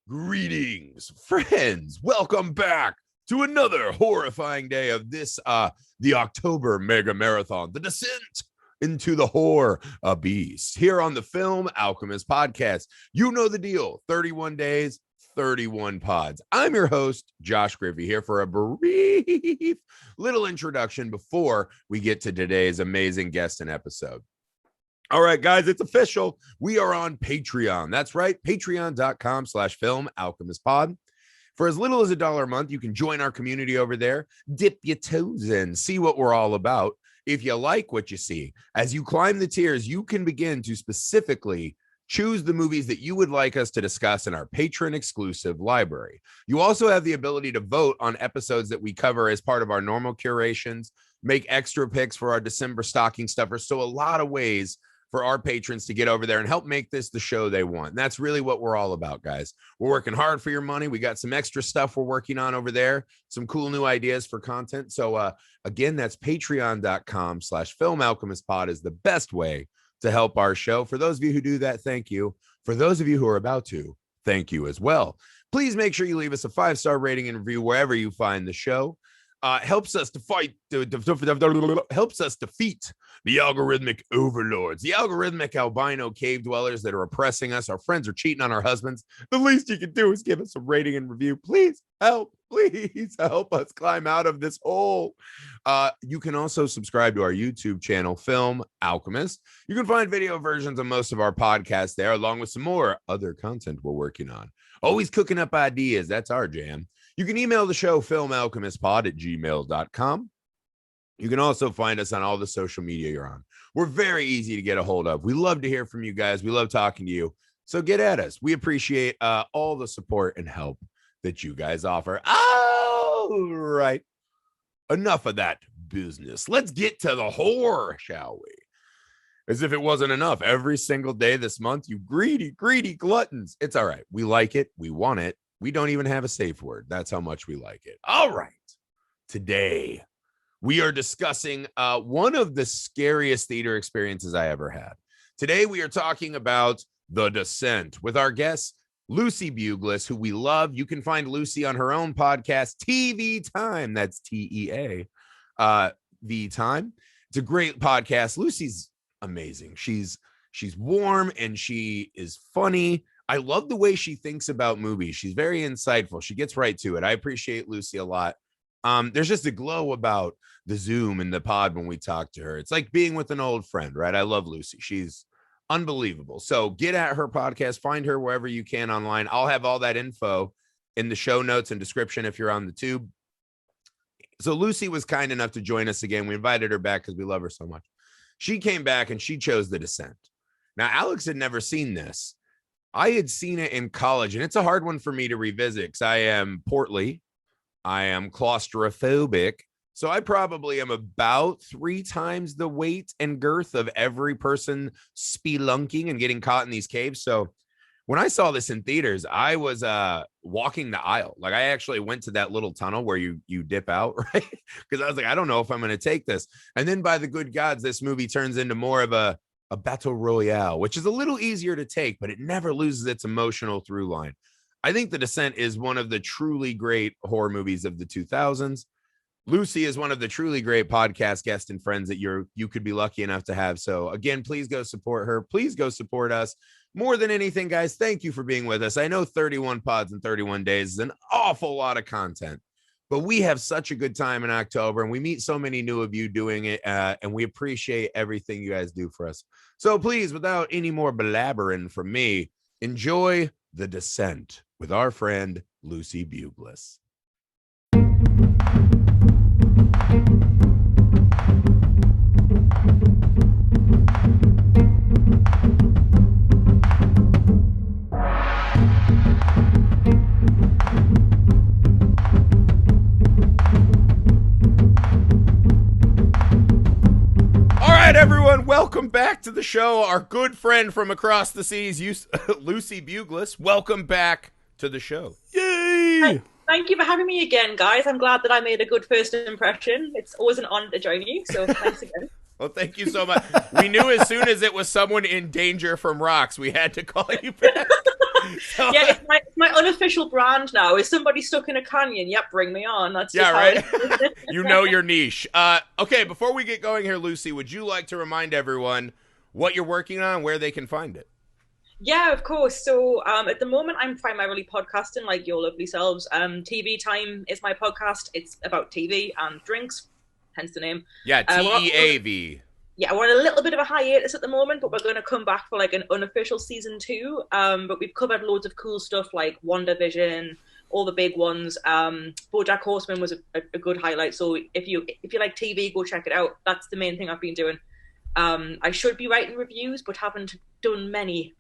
Greetings, friends. Welcome back to another horrifying day of this, the October Mega Marathon, the descent into the horror abyss. Here on the Film Alchemist podcast, you know the deal. 31 days, 31 pods. I'm your host, Josh Griffey, here for a brief little introduction before we get to today's amazing guest and episode. All right, guys, it's official. We are on Patreon. That's right, patreon.com/filmalchemistpod. For as little as $1 a month, you can join our community over there, dip your toes in, see what we're all about. If you like what you see, as you climb the tiers, you can begin to specifically choose the movies that you would like us to discuss in our patron exclusive library. You also have the ability to vote on episodes that we cover as part of our normal curations, make extra picks for our December stocking stuffers. So a lot of ways for our patrons to get over there and help make this the show they want. And that's really what we're all about, guys. We're working hard for your money. We got some extra stuff we're working on over there, some cool new ideas for content. So again, that's patreon.com/filmalchemistpod is the best way to help our show. For those of you who do that, thank you. For those of you who are about to, thank you as well. Please make sure you leave us a 5-star rating and review wherever you find the show. Helps us to helps us defeat the algorithmic overlords, the algorithmic albino cave dwellers that are oppressing us. Our friends are cheating on our husbands. The least you can do is give us a rating and review. Please help us climb out of this hole. You can also subscribe to our YouTube channel, Film Alchemist. You can find video versions of most of our podcasts there, along with some more other content we're working on. Always cooking up ideas. That's our jam. You can email the show, filmalchemistpod@gmail.com. You can also find us on all the social media you're on. We're very easy to get a hold of. We love to hear from you guys. We love talking to you. So get at us. We appreciate all the support and help that you guys offer. All right. Enough of that business. Let's get to the horror, shall we? As if it wasn't enough. Every single day this month, you greedy gluttons. It's all right. We like it. We want it. We don't even have a safe word. That's how much we like it. All right. Today, we are discussing one of the scariest theater experiences I ever had. Today, we are talking about The Descent with our guest, Lucy Buglass, who we love. You can find Lucy on her own podcast, TV Time. That's TEA. The Time. It's a great podcast. Lucy's amazing. She's warm and she is funny. I love the way she thinks about movies. She's very insightful. She gets right to it. I appreciate Lucy a lot. There's just a glow about the Zoom and the pod when we talk to her. It's like being with an old friend, right? I love Lucy. She's unbelievable. So get at her podcast, find her wherever you can online. I'll have all that info in the show notes and description if you're on the tube. So Lucy was kind enough to join us again. We invited her back because we love her so much. She came back and she chose The Descent. Now, Alex had never seen this. I had seen it in college, and it's a hard one for me to revisit because I am portly. I am claustrophobic. So I probably am about 3 times the weight and girth of every person spelunking and getting caught in these caves. So when I saw this in theaters, I was walking the aisle. Like I actually went to that little tunnel where you dip out, right? Because I was like, I don't know if I'm going to take this. And then by the good gods, this movie turns into more of a battle royale, which is a little easier to take, but it never loses its emotional through line. I think The Descent is one of the truly great horror movies of the 2000s. Lucy is one of the truly great podcast guests and friends that you could be lucky enough to have. So again, please go support her. Please go support us. More than anything, guys, thank you for being with us. I know 31 pods in 31 days is an awful lot of content, but we have such a good time in October and we meet so many new of you doing it. And we appreciate everything you guys do for us. So please, without any more blabbering from me, enjoy The Descent with our friend, Lucy Buglass. Everyone, welcome back to the show. Our good friend from across the seas, Lucy Buglass. Welcome back to the show. Yay! Thank you for having me again, guys. I'm glad that I made a good first impression. It's always an honor to join you, so thanks again. Well, thank you so much. We knew as soon as it was someone in danger from rocks, we had to call you back. So, yeah, it's my unofficial brand now. Is somebody stuck in a canyon? Yep, bring me on. That's just Yeah, how right. it is. You know your niche. Okay, before we get going here, Lucy, would you like to remind everyone what you're working on, where they can find it? Yeah, of course. So at the moment, I'm primarily podcasting, like your lovely selves. TV Time is my podcast. It's about TV and drinks, hence the name. Yeah, TEAV. Yeah, we're on a little bit of a hiatus at the moment, but we're going to come back for like an unofficial season 2. But we've covered loads of cool stuff like WandaVision, all the big ones. BoJack Horseman was a good highlight. So if you like TV, go check it out. That's the main thing I've been doing. I should be writing reviews, but haven't done many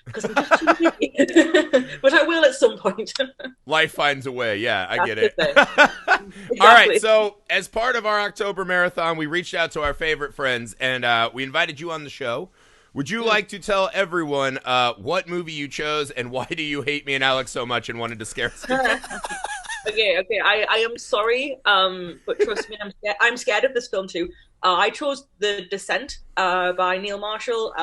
because I'm just too busy. But I will at some point. Life finds a way. Yeah, I get it. Exactly. All right. So as part of our October marathon, we reached out to our favorite friends and we invited you on the show. Would you like to tell everyone what movie you chose and why do you hate me and Alex so much and wanted to scare us? Okay. I am sorry, but trust me, I'm scared of this film too. I chose The Descent by Neil Marshall.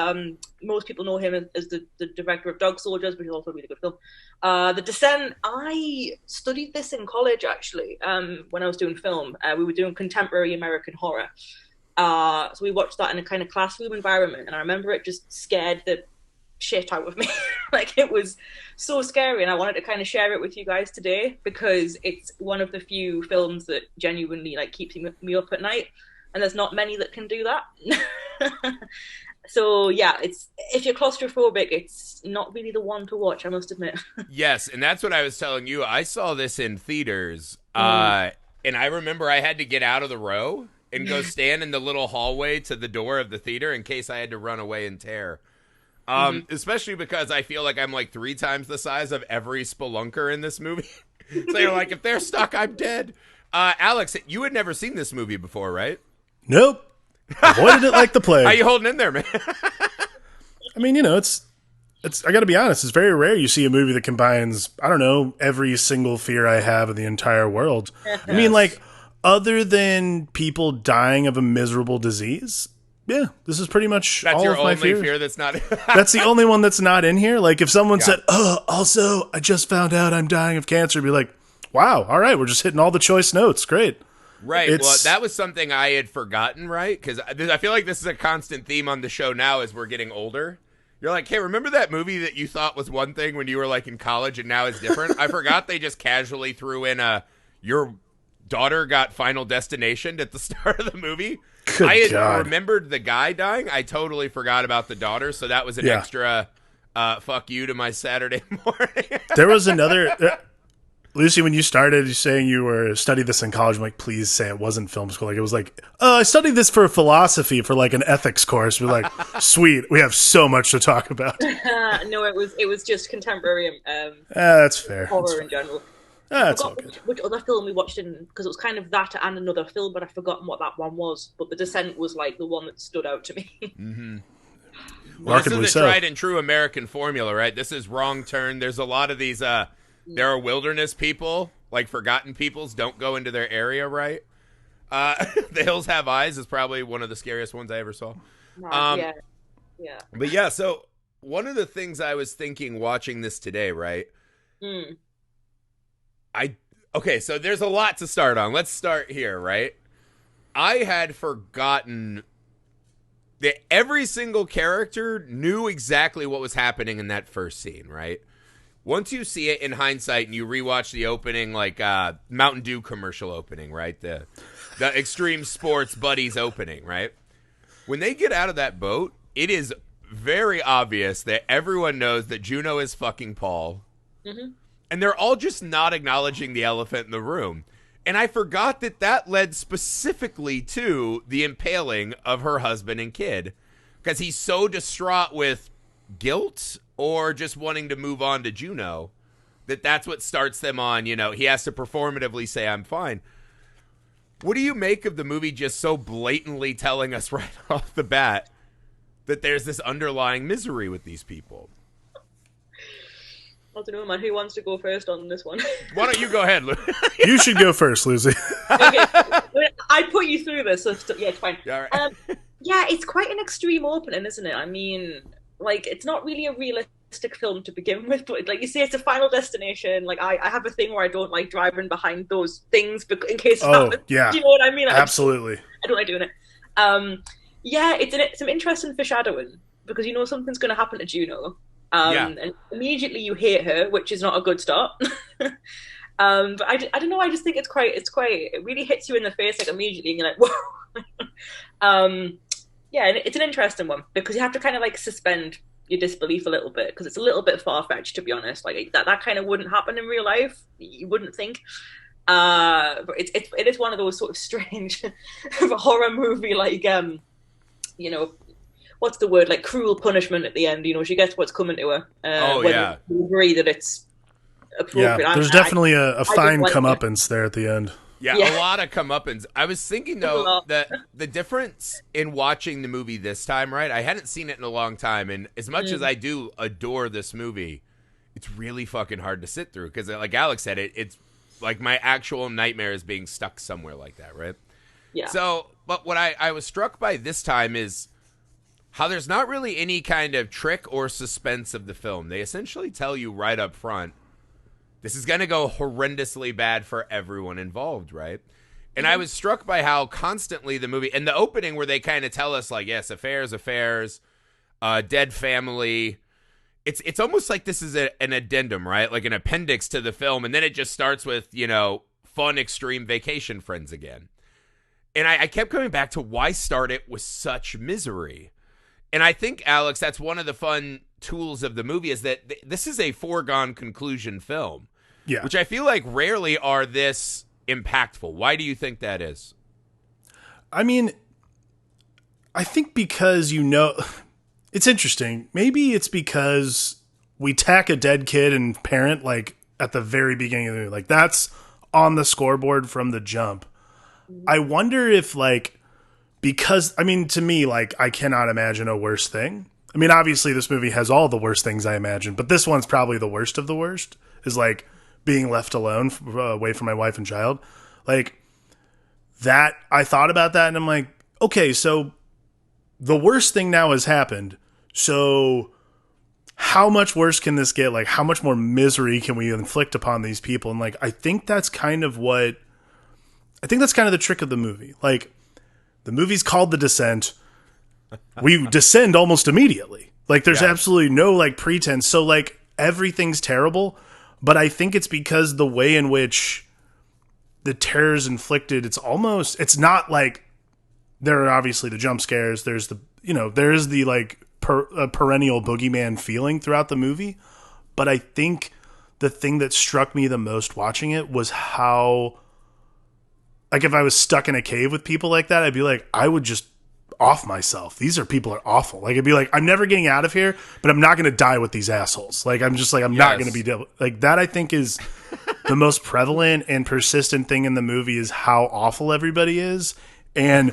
Most people know him as the director of Dog Soldiers, but he's also a really good film. The Descent, I studied this in college, actually, when I was doing film. We were doing contemporary American horror. So we watched that in a kind of classroom environment, and I remember it just scared the shit out of me. Like, it was so scary, and I wanted to kind of share it with you guys today because it's one of the few films that genuinely like keeps me up at night, and there's not many that can do that. So yeah, if you're claustrophobic, it's not really the one to watch, I must admit. Yes, and that's what I was telling you. I saw this in theaters, and I remember I had to get out of the row and go stand in the little hallway to the door of the theater in case I had to run away and tear. Especially because I feel like I'm like 3 times the size of every spelunker in this movie. So you're like, if they're stuck, I'm dead. Alex, you had never seen this movie before, right? Nope. Avoided it like the plague. How you holding in there, man? I mean, it's I gotta be honest, it's very rare you see a movie that combines, I don't know, every single fear I have in the entire world. Yes. I mean, like, other than people dying of a miserable disease, yeah, this is pretty much that's all your of my only fears. fear that's not. That's the only one that's not in here. Like, if someone said, "Oh, also, I just found out I'm dying of cancer," I'd be like, "Wow, all right, we're just hitting all the choice notes. Great." Right. Well, that was something I had forgotten, right? Because I feel like this is a constant theme on the show now as we're getting older. You're like, hey, remember that movie that you thought was one thing when you were like in college and now is different? I forgot they just casually threw in your daughter got Final Destination at the start of the movie. Good I had God. remembered the guy dying. I totally forgot about the daughter. So that was an extra fuck you to my Saturday morning. There was another... Lucy, when you started saying you were studied this in college, I'm like, please say it wasn't film school. Like, it was like, I studied this for philosophy for like an ethics course. We're like, sweet, we have so much to talk about. No, it was just contemporary that's fair. horror in general. That's all good. Which other film we watched in, because it was kind of that and another film, but I've forgotten what that one was. But The Descent was like the one that stood out to me. Mm-hmm. Well, this is a tried and true American formula, right? This is Wrong Turn. There's a lot of these... there are wilderness people, like forgotten peoples, don't go into their area, right? The Hills Have Eyes is probably one of the scariest ones I ever saw. Yeah. But yeah, so one of the things I was thinking watching this today, right? Okay, so there's a lot to start on. Let's start here, right? I had forgotten that every single character knew exactly what was happening in that first scene, right? Once you see it in hindsight and you rewatch the opening, like Mountain Dew commercial opening, right? The Extreme Sports Buddies opening, right? When they get out of that boat, it is very obvious that everyone knows that Juno is fucking Paul. Mm-hmm. And they're all just not acknowledging the elephant in the room. And I forgot that led specifically to the impaling of her husband and kid. Because he's so distraught with guilt or just wanting to move on to Juno, that's what starts them on, he has to performatively say, I'm fine. What do you make of the movie just so blatantly telling us right off the bat that there's this underlying misery with these people? I don't know, man. Who wants to go first on this one? Why don't you go ahead, Lou? You should go first, Lucy. Okay. I put you through this, so yeah, it's fine. All right. Yeah, it's quite an extreme opening, isn't it? I mean... Like, it's not really a realistic realistic film to begin with. But like you say, it's a Final Destination. Like I have a thing where I don't like driving behind those things in case. Oh yeah, do you know what I mean? Absolutely. I don't like doing it. Yeah, it's some interesting foreshadowing because you know something's going to happen to Juno. And immediately you hate her, which is not a good start. But I don't know. I just think it really hits you in the face like immediately, and you're like, whoa. Yeah, and it's an interesting one because you have to kind of like suspend your disbelief a little bit because it's a little bit far fetched, to be honest. Like that kind of wouldn't happen in real life. You wouldn't think. But it is one of those sort of strange horror movie, like you know, what's the word, like cruel punishment at the end. You know, she gets what's coming to her. You agree that it's appropriate. Yeah, there's definitely a fine comeuppance there at the end. Yeah, a lot of comeuppance. I was thinking, though, that the difference in watching the movie this time, right? I hadn't seen it in a long time, and as much as I do adore this movie, it's really fucking hard to sit through because, like Alex said, it's like my actual nightmare is being stuck somewhere like that, right? Yeah. So, but what I was struck by this time is how there's not really any kind of trick or suspense of the film. They essentially tell you right up front, this is going to go horrendously bad for everyone involved, right? And I was struck by how constantly the movie, and the opening where they kind of tell us, like, yes, affairs, dead family. It's almost like this is an addendum, right? Like an appendix to the film. And then it just starts with, you know, fun, extreme vacation friends again. And I kept coming back to why start it with such misery. And I think, Alex, that's one of the fun tools of the movie is that this is a foregone conclusion film. Yeah. Which I feel like rarely are this impactful. Why do you think that is? I mean, I think because, you know, it's interesting. Maybe it's because we tack a dead kid and parent like at the very beginning of the movie. Like that's on the scoreboard from the jump. I wonder if like, because, I mean, to me, like I cannot imagine a worse thing. I mean, obviously this movie has all the worst things I imagine, but this one's probably the worst of the worst is like being left alone away from my wife and child. Like that, I thought about that and I'm like, okay, so the worst thing now has happened. So how much worse can this get? Like how much more misery can we inflict upon these people? And like, I think that's kind of the trick of the movie. Like the movie's called The Descent. We descend almost immediately. Like there's absolutely no like pretense. So like everything's terrible, but I think it's because the way in which the terror is inflicted, it's not like there are obviously the jump scares. There's there's the like perennial boogeyman feeling throughout the movie. But I think the thing that struck me the most watching it was how, like if I was stuck in a cave with people like that, I'd be like, I would just off myself. These people are awful. Like I'd be like, I'm never getting out of here, but I'm not going to die with these assholes. Like I'm just like, I'm not going to be like that. I think is the most prevalent and persistent thing in the movie is how awful everybody is. And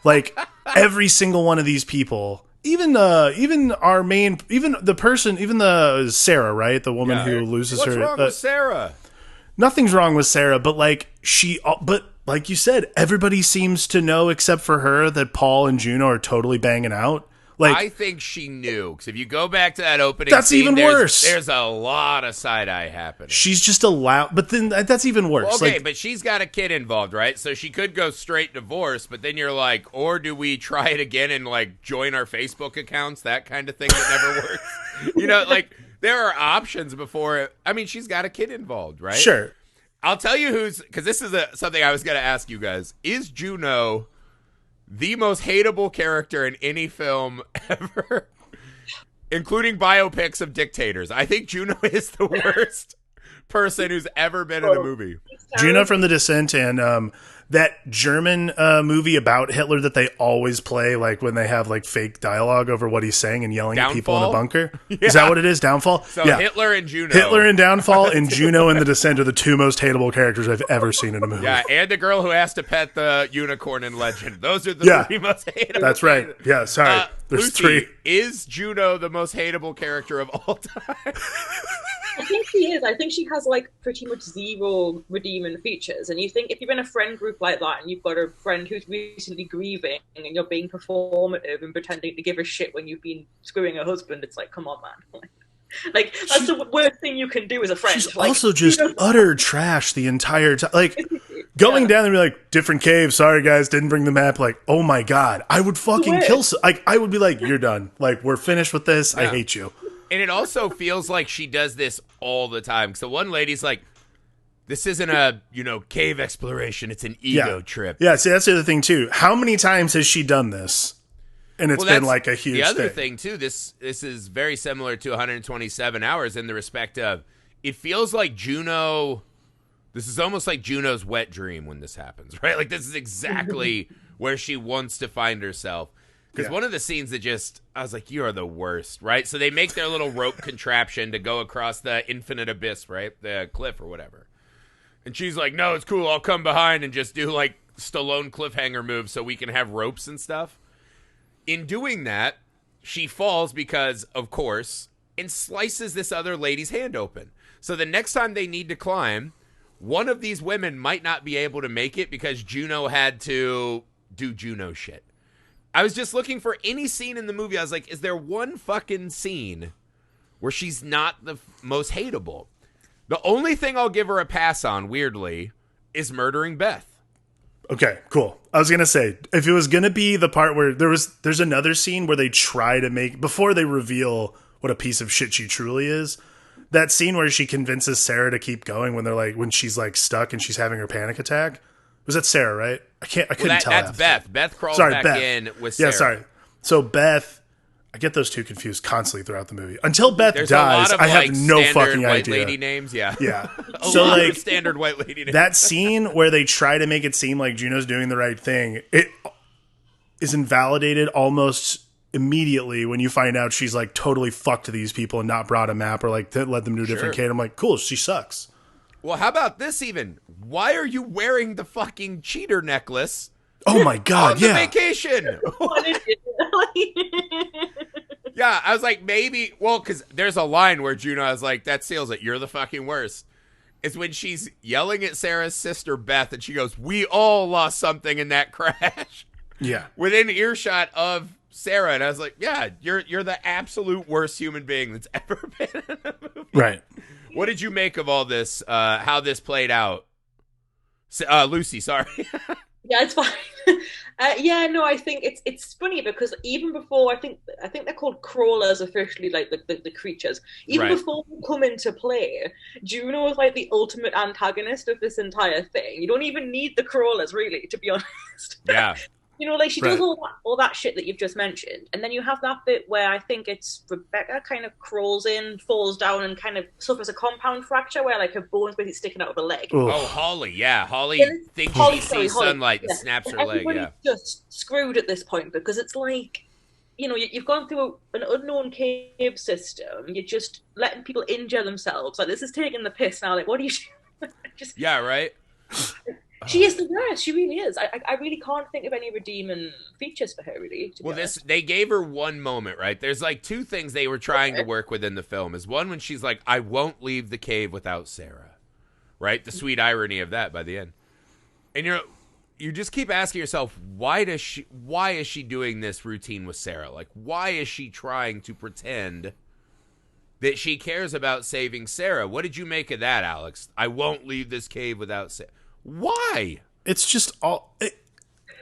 like every single one of these people, even our main, even the Sarah, right? The woman who loses her. What's wrong with Sarah? Nothing's wrong with Sarah, but like like you said, everybody seems to know except for her that Paul and Juno are totally banging out. Like I think she knew, because if you go back to that opening that's scene, even worse. There's a lot of side-eye happening. She's just allowed, but then that's even worse. Well, okay, but she's got a kid involved, right? So she could go straight divorce, but then you're like, or do we try it again and like join our Facebook accounts, that kind of thing that never works? You know, like there are options before. I mean, she's got a kid involved, right? Sure. I'll tell you because this is something I was going to ask you guys. Is Juno the most hateable character in any film ever, including biopics of dictators? I think Juno is the worst person who's ever been in a movie. Juno from The Descent and that German movie about Hitler that they always play, like when they have like fake dialogue over what he's saying and yelling at people in a bunker. Yeah. Is that what it is? Downfall? So yeah. Hitler and Juno. Hitler and Downfall and Juno in The Descent are the two most hateable characters I've ever seen in a movie. Yeah, and the girl who has to pet the unicorn in Legend. Those are the three most hateable. That's right. Yeah, sorry. There's Lucy, three. Is Juno the most hateable character of all time? I think she is. I think she has like pretty much zero redeeming features. And you think if you're in a friend group like that and you've got a friend who's recently grieving and you're being performative and pretending to give a shit when you've been screwing her husband, it's like, come on, man. Like that's the worst thing you can do as a friend. She's like, also just utter trash the entire time. Like going down and be like, different cave. Sorry guys, didn't bring the map. Like, oh my god, I would fucking kill. Like, I would be like, you're done. Like, we're finished with this. Yeah. I hate you. And it also feels like she does this all the time. So one lady's like, this isn't a, cave exploration. It's an ego trip. Yeah, see, that's the other thing, too. How many times has she done this? And it's been like a huge The other thing, too, this is very similar to 127 Hours in the respect of, it feels like Juno, this is almost like Juno's wet dream when this happens, right? Like, this is exactly where she wants to find herself. Because one of the scenes that I was like, you are the worst, right? So they make their little rope contraption to go across the infinite abyss, right? The cliff or whatever. And she's like, no, it's cool. I'll come behind and just do like Stallone cliffhanger moves so we can have ropes and stuff. In doing that, she falls because, of course, and slices this other lady's hand open. So the next time they need to climb, one of these women might not be able to make it because Juno had to do Juno shit. I was just looking for any scene in the movie. I was like, is there one fucking scene where she's not the most hateable? The only thing I'll give her a pass on, weirdly, is murdering Beth. Okay, cool. I was going to say, if it was going to be the part where there's another scene where they try to make, before they reveal what a piece of shit she truly is, that scene where she convinces Sarah to keep going when she's like stuck and she's having her panic attack. Was that Sarah, right? I couldn't tell. That's Beth. Beth crawls back in with Sarah. Yeah, sorry. So Beth, I get those two confused constantly throughout the movie. Until Beth dies, I have no fucking white idea. Lady names, yeah. So like standard white lady names. That scene where they try to make it seem like Juno's doing the right thing, it is invalidated almost immediately when you find out she's like totally fucked these people and not brought a map or like let them do a different cave. I'm like, cool, she sucks. Well, how about this even? Why are you wearing the fucking cheater necklace? Oh my god, on the vacation. Yeah, I was like, maybe, because there's a line where Juno is like, that seals it. You're the fucking worst. It's when she's yelling at Sarah's sister, Beth, and she goes, we all lost something in that crash. Yeah. Within earshot of Sarah. And I was like, yeah, you're the absolute worst human being that's ever been in a movie. Right. What did you make of all this, how this played out? Lucy, sorry. Yeah, it's fine. I think it's funny because even before I think they're called crawlers officially, like the creatures. Even before they come into play, Juno is like the ultimate antagonist of this entire thing. You don't even need the crawlers, really, to be honest. Yeah. Like she does all that shit that you've just mentioned, and then you have that bit where I think it's Rebecca kind of crawls in, falls down, and kind of suffers a compound fracture where like her bone's basically sticking out of her leg. Oh, Holly, yeah, Holly thinks she sees sunlight and snaps her leg. Yeah, just screwed at this point because it's like, you've gone through an unknown cave system. You're just letting people injure themselves. Like this is taking the piss now. Like, what do you? Just yeah, right. She is the worst. She really is. I really can't think of any redeeming features for her, really. They gave her one moment, right? There's like two things they were trying to work with in the film. Is one when she's like, I won't leave the cave without Sarah. Right? The sweet irony of that by the end. And you just keep asking yourself, why is she doing this routine with Sarah? Like, why is she trying to pretend that she cares about saving Sarah? What did you make of that, Alex? I won't leave this cave without Sarah. Why? It's just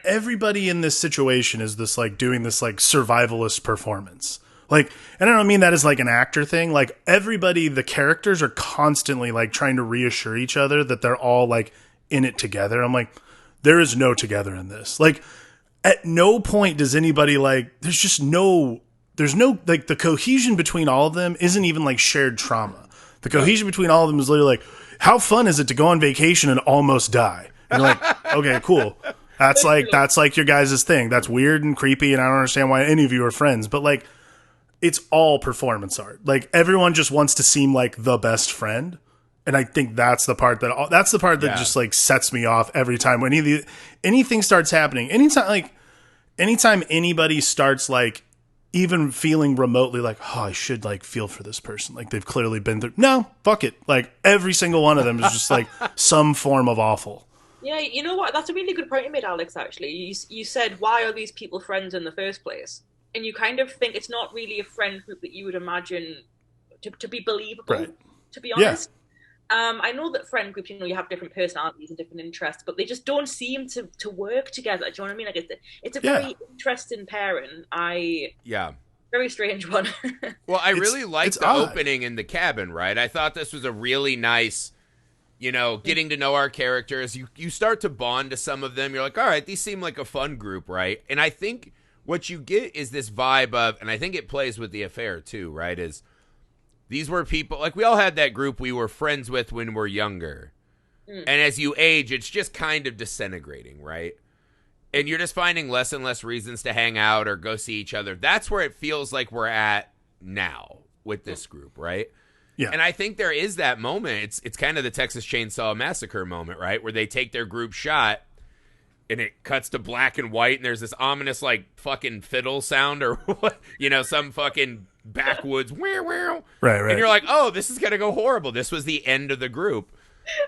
everybody in this situation is this like doing this like survivalist performance. Like, and I don't mean that as like an actor thing. Like everybody, the characters are constantly like trying to reassure each other that they're all like in it together. I'm like, there is no together in this. Like at no point does anybody like, there's no like the cohesion between all of them isn't even like shared trauma. The cohesion between all of them is literally like, how fun is it to go on vacation and almost die? And you're like, okay, cool. That's like your guys' thing. That's weird and creepy, and I don't understand why any of you are friends. But like, it's all performance art. Like everyone just wants to seem like the best friend, and I think that's the part that just like sets me off every time when anything starts happening. Anytime anybody starts like even feeling remotely like, oh, I should like feel for this person. Like they've clearly been through. No, fuck it. Like every single one of them is just like some form of awful. Yeah, you know what? That's a really good point you made, Alex, actually. You said, why are these people friends in the first place? And you kind of think it's not really a friend group that you would imagine to be believable, Right. to be honest. I know that friend groups, you have different personalities and different interests, but they just don't seem to work together. Do you know what I mean? Like it's a very interesting pairing. Very strange one. Well, I really liked the odd. opening in the cabin, right? I thought this was a really nice, getting to know our characters. You start to bond to some of them. You're like, all right, these seem like a fun group, right? And I think what you get is this vibe of, and I think it plays with the affair too, right? Is these were people, like we all had that group we were friends with when we're younger. And as you age, it's just kind of disintegrating, right? And you're just finding less and less reasons to hang out or go see each other. That's where it feels like we're at now with this group, right? Yeah. And I think there is that moment. It's kind of the Texas Chainsaw Massacre moment, right? Where they take their group shot and it cuts to black and white and there's this ominous like fucking fiddle sound or what, some fucking backwoods right. And you're like, oh, this is gonna go horrible. This was the end of the group.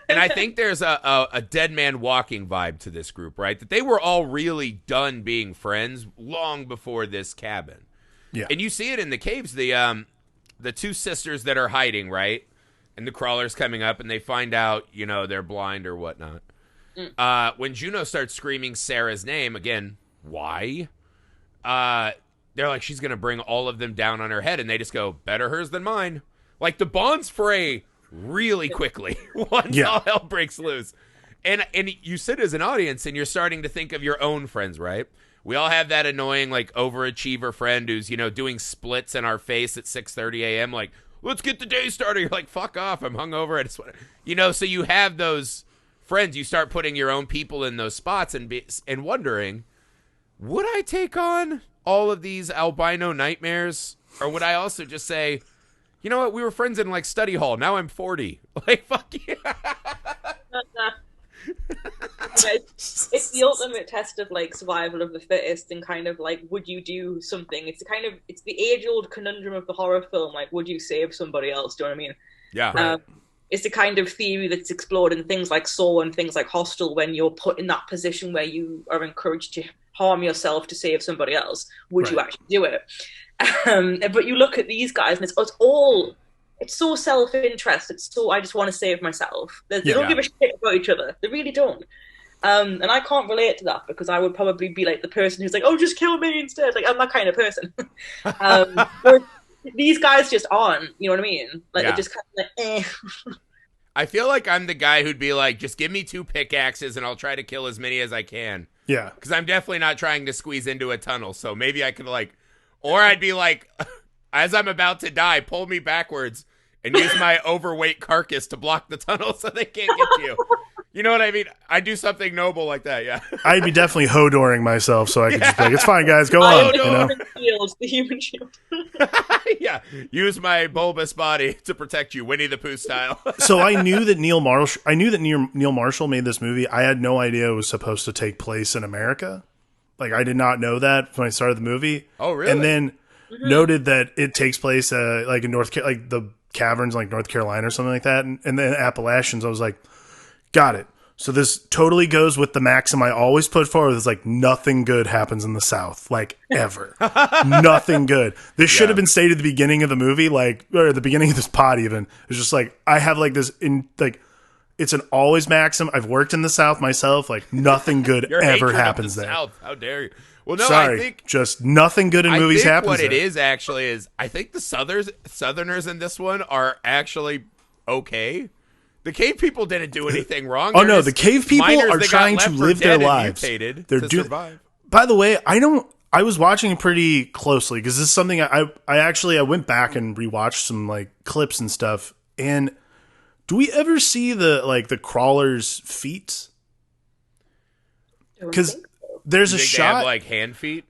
And I think there's a dead man walking vibe to this group, right? That they were all really done being friends long before this cabin. Yeah. And you see it in the caves, the two sisters that are hiding, right? And the crawler's coming up and they find out, they're blind or whatnot. When Juno starts screaming Sarah's name, again, why? They're like, she's going to bring all of them down on her head. And they just go, better hers than mine. Like, the bonds fray really quickly once all hell breaks loose. And you sit as an audience and you're starting to think of your own friends, right? We all have that annoying, like, overachiever friend who's, doing splits in our face at 6:30 a.m. Like, let's get the day started. You're like, fuck off. I'm hungover. I just want to, so you have those friends. You start putting your own people in those spots and wondering, would I take on all of these albino nightmares? Or would I also just say, you know what? We were friends in like study hall. Now I'm 40. Like, fuck you. It's the ultimate test of like survival of the fittest and kind of like, would you do something? It's the age old conundrum of the horror film. Like, would you save somebody else? Do you know what I mean? Yeah. Right. It's the kind of theory that's explored in things like Saw and things like Hostel when you're put in that position where you are encouraged to harm yourself to save somebody else. Would you actually do it? But you look at these guys and it's so self-interest. It's so, I just want to save myself. They don't give a shit about each other. They really don't. And I can't relate to that because I would probably be like the person who's like, oh, just kill me instead. Like, I'm that kind of person. These guys just aren't, you know what I mean? Like, they're just kind of like, eh. I feel like I'm the guy who'd be like, just give me 2 pickaxes and I'll try to kill as many as I can. Yeah. Because I'm definitely not trying to squeeze into a tunnel. So maybe I could like, or I'd be like, as I'm about to die, pull me backwards and use my overweight carcass to block the tunnel so they can't get to you. You know what I mean? I do something noble like that, yeah. I'd be definitely Hodoring myself so I could just be like, it's fine, guys, go on. The human shield. Yeah, use my bulbous body to protect you, Winnie the Pooh style. So I knew that Neil Marshall made this movie. I had no idea it was supposed to take place in America. Like, I did not know that when I started the movie. Oh, really? And then noted that it takes place like in like the caverns, like North Carolina or something like that, and then Appalachians. I was like, got it. So this totally goes with the maxim I always put forward. It's like nothing good happens in the South, like ever. Nothing good. This should have been stated at the beginning of the movie, like, or at the beginning of this pod even. It's just like, I have like this it's an always maxim. I've worked in the South myself. Like nothing good ever happens there. South. How dare you? Well, no, Sorry, I think just nothing good in movies happens what there. it is actually is I think the Southerners in this one are actually okay. The cave people didn't do anything wrong. Oh no, the cave people are trying to live their lives. They're doing. Survive. By the way, I was watching pretty closely because this is something I went back and rewatched some like clips and stuff. And do we ever see the crawler's feet? Because there's a shot they have, like hand feet.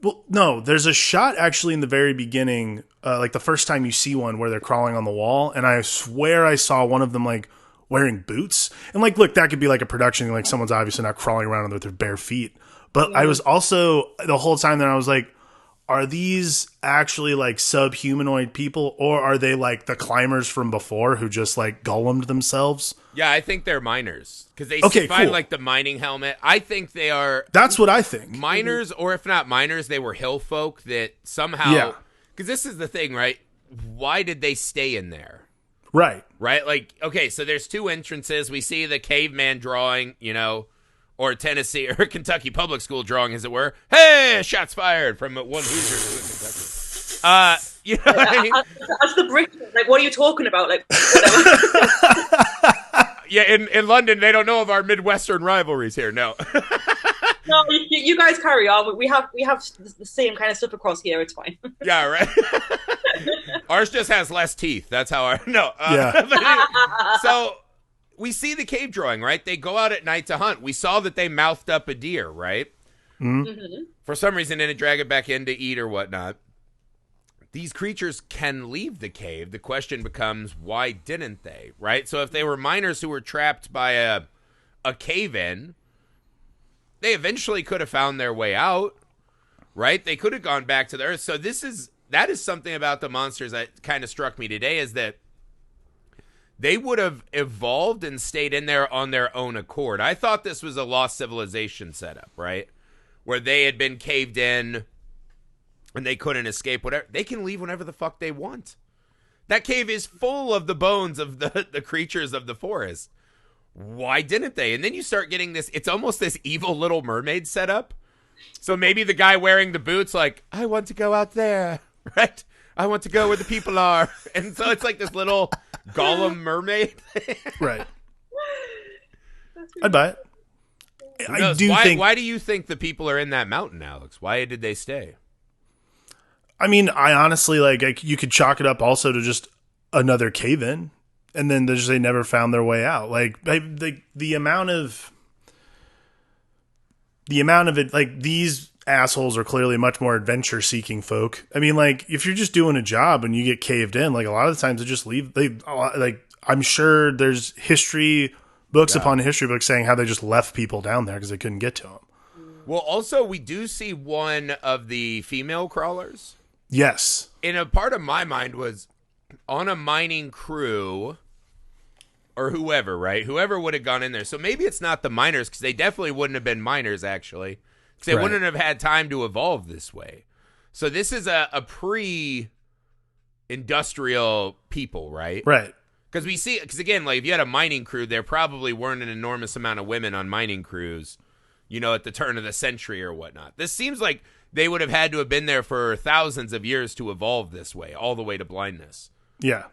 Well, no, there's a shot actually in the very beginning, like the first time you see one where they're crawling on the wall, and I swear I saw one of them like wearing boots. And like, look, that could be like a production, like someone's obviously not crawling around with their bare feet. But I was also the whole time that I was like, are these actually like subhumanoid people, or are they like the climbers from before who just like golemed themselves? Yeah, I think they're miners because they find cool. like the mining helmet. I think they are. That's what I think. Miners, or if not miners, they were hill folk that somehow. Yeah. Because this is the thing, right? Why did they stay in there? Right. Right? Like, okay, so there's two entrances. We see the caveman drawing, or Tennessee or Kentucky public school drawing, as it were. Hey, shots fired from one Hoosier to Kentucky. You know what I mean? As the British, like, what are you talking about? Like, yeah, in London, they don't know of our Midwestern rivalries here. No. No, you guys carry on. We have the same kind of stuff across here. It's fine. Yeah, right. Ours just has less teeth. That's how our Yeah. Anyway, so we see the cave drawing, right? They go out at night to hunt. We saw that they mouthed up a deer, right? Mm-hmm. For some reason, didn't drag it back in to eat or whatnot. These creatures can leave the cave. The question becomes, why didn't they? Right? So if they were miners who were trapped by a cave-in, they eventually could have found their way out, right? They could have gone back to the earth. So that is something about the monsters that kind of struck me today, is that they would have evolved and stayed in there on their own accord. I thought this was a lost civilization setup, right? Where they had been caved in and they couldn't escape. Whatever, they can leave whenever the fuck they want. That cave is full of the bones of the creatures of the forest. Why didn't they? And then you start getting this, it's almost this evil Little Mermaid setup. So maybe the guy wearing the boots, like, I want to go out there, right? I want to go where the people are. And so it's like this little Gollum mermaid. Right. I'd buy it. I do think. Why do you think the people are in that mountain, Alex? Why did they stay? I mean, I honestly you could chalk it up also to just another cave-in, and then they never found their way out. Like the amount of it, like, these assholes are clearly much more adventure-seeking folk. I mean, like, if you're just doing a job and you get caved in, like, a lot of the times they just leave. I'm sure there's history books upon history books saying how they just left people down there because they couldn't get to them. Well, also, we do see one of the female crawlers. Yes. And a part of my mind was on a mining crew or whoever, right? Whoever would have gone in there. So maybe it's not the miners, because they definitely wouldn't have been miners, actually. Because they wouldn't have had time to evolve this way. So this is a pre-industrial people, right? Right. Because again, like, if you had a mining crew, there probably weren't an enormous amount of women on mining crews, at the turn of the century or whatnot. This seems like they would have had to have been there for thousands of years to evolve this way, all the way to blindness. Yeah.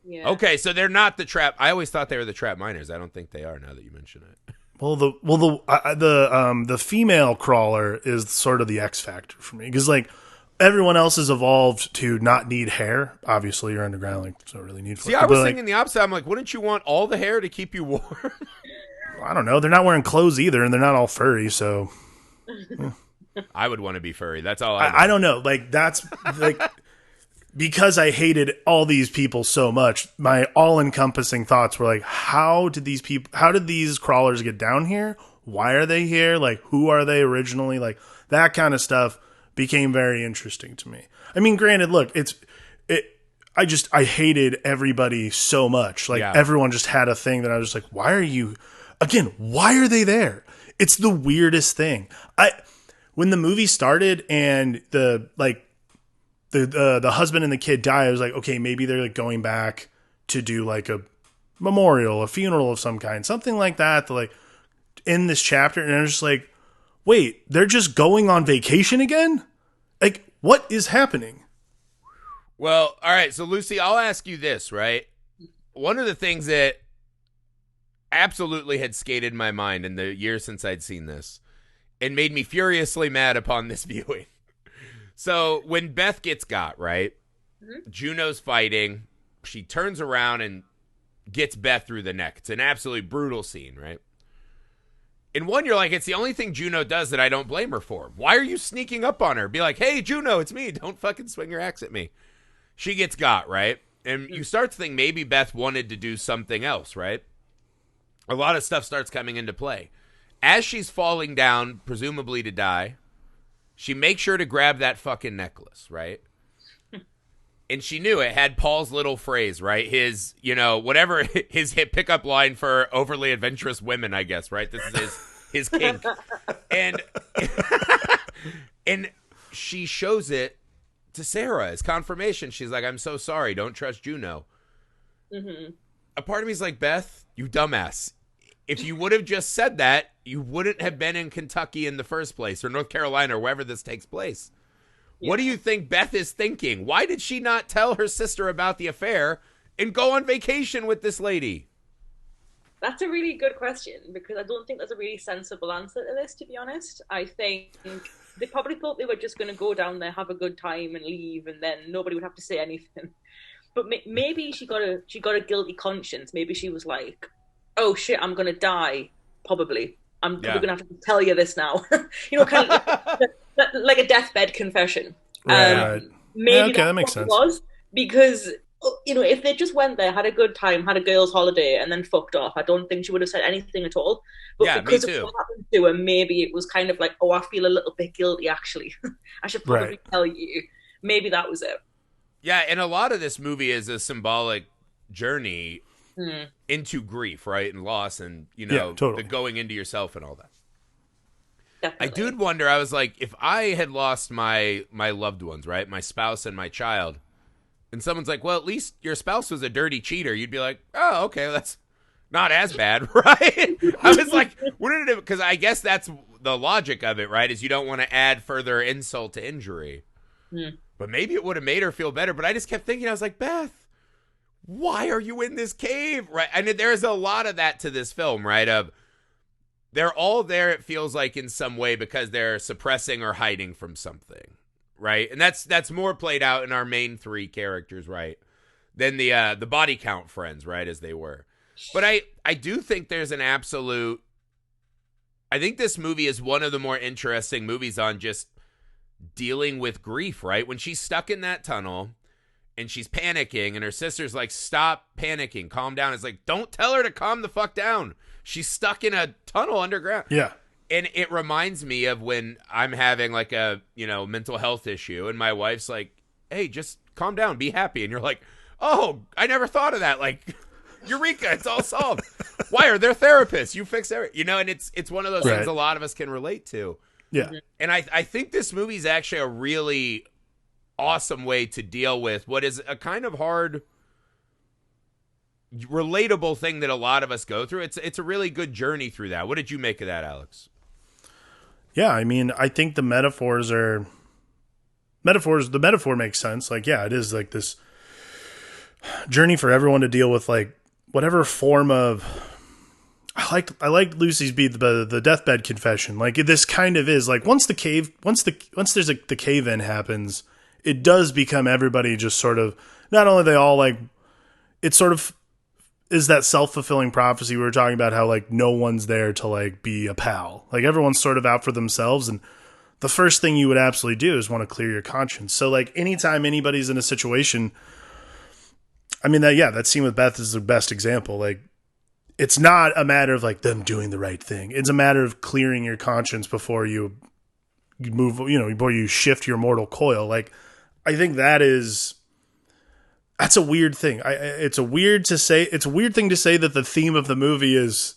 Yeah. Okay, so they're not the trap. I always thought they were the trap miners. I don't think they are now that you mention it. Well, the female crawler is sort of the X factor for me, because like everyone else has evolved to not need hair. Obviously, you're underground, like, so really need. See, I was thinking the opposite. I'm like, wouldn't you want all the hair to keep you warm? I don't know. They're not wearing clothes either, and they're not all furry, so. I would want to be furry. That's all I don't know. Like, that's like. Because I hated all these people so much, my all-encompassing thoughts were like, how did these crawlers get down here? Why are they here? Like, who are they originally? Like, that kind of stuff became very interesting to me. I mean, granted, look, I hated everybody so much. Like, everyone just had a thing that I was just like, why are they there? It's the weirdest thing. When the movie started and the husband and the kid die, I was like, okay, maybe they're like going back to do like a memorial, a funeral of some kind, something like that, to like end this chapter. And I was just like, wait, they're just going on vacation again? Like, what is happening? Well, all right. So Lucy, I'll ask you this, right? One of the things that absolutely had skated my mind in the years since I'd seen this and made me furiously mad upon this viewing. So when Beth gets got, right, Juno's fighting. She turns around and gets Beth through the neck. It's an absolutely brutal scene, right? In one, you're like, it's the only thing Juno does that I don't blame her for. Why are you sneaking up on her? Be like, hey, Juno, it's me. Don't fucking swing your axe at me. She gets got, right? And you start to think maybe Beth wanted to do something else, right? A lot of stuff starts coming into play. As she's falling down, presumably to die, She makes sure to grab that fucking necklace, right? And she knew it had Paul's little phrase, right? His, whatever his hit pickup line for overly adventurous women, I guess, right? This is his kink. And and she shows it to Sarah as confirmation. She's like, I'm so sorry. Don't trust Juno. Mm-hmm. A part of me is like, Beth, you dumbass. If you would have just said that, you wouldn't have been in Kentucky in the first place, or North Carolina, or wherever this takes place. Yeah. What do you think Beth is thinking? Why did she not tell her sister about the affair and go on vacation with this lady? That's a really good question, because I don't think there's a really sensible answer to this, to be honest. I think they probably thought they were just going to go down there, have a good time, and leave, and then nobody would have to say anything. But maybe she got a guilty conscience. Maybe she was like, "Oh shit, I'm going to die. Probably. I'm probably going to have to tell you this now." Kind of like a deathbed confession. Right. Maybe that makes sense. Was because if they just went there, had a good time, had a girls' holiday, and then fucked off, I don't think she would have said anything at all. But because of what happened to her, maybe it was kind of like, oh, I feel a little bit guilty, actually. I should probably tell you. Maybe that was it. Yeah, and a lot of this movie is a symbolic journey into grief, right? And loss and, totally. The going into yourself and all that. Definitely. I did wonder, I was like, if I had lost my loved ones, right? My spouse and my child, and someone's like, well, at least your spouse was a dirty cheater, you'd be like, oh, okay, that's not as bad, right? I was like, wouldn't it? Because I guess that's the logic of it, right? Is you don't want to add further insult to injury. But maybe it would have made her feel better. But I just kept thinking, I was like, Beth, why are you in this cave? Right? I mean, there's a lot of that to this film, right? Of they're all there, it feels like, in some way because they're suppressing or hiding from something, right? And that's more played out in our main three characters, right? Than the body count friends, right, as they were. But I do think there's an absolute... I think this movie is one of the more interesting movies on just dealing with grief, right? When she's stuck in that tunnel and she's panicking and her sister's like, stop panicking, calm down. It's like, don't tell her to calm the fuck down. She's stuck in a tunnel underground. Yeah. And it reminds me of when I'm having like a, mental health issue and my wife's like, hey, just calm down, be happy. And you're like, oh, I never thought of that. Like, Eureka, it's all solved. Why are there therapists? You fix everything. And it's one of those things a lot of us can relate to. Yeah. And I think this movie is actually a really awesome way to deal with what is a kind of hard, relatable thing that a lot of us go through. It's a really good journey through that. What did you make of that, Alex? Yeah, I mean, I think the metaphor makes sense. Like, yeah, it is like this journey for everyone to deal with, like, whatever form of... I like Lucy's beat, the deathbed confession. Like, this kind of is like once the cave in happens, it does become everybody just sort of, not only they all like, it sort of is that self-fulfilling prophecy we were talking about, how like no one's there to like be a pal. Like everyone's sort of out for themselves, and the first thing you would absolutely do is want to clear your conscience. So like anytime anybody's in a situation, I mean that scene with Beth is the best example. Like, it's not a matter of like them doing the right thing. It's a matter of clearing your conscience before you move, before you shift your mortal coil. Like, I think that's a weird thing. It's a weird thing to say that the theme of the movie is,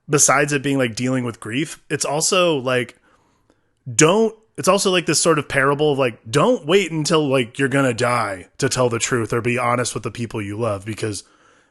besides it being like dealing with grief, it's also like, it's also like this sort of parable of like, don't wait until like you're going to die to tell the truth or be honest with the people you love, because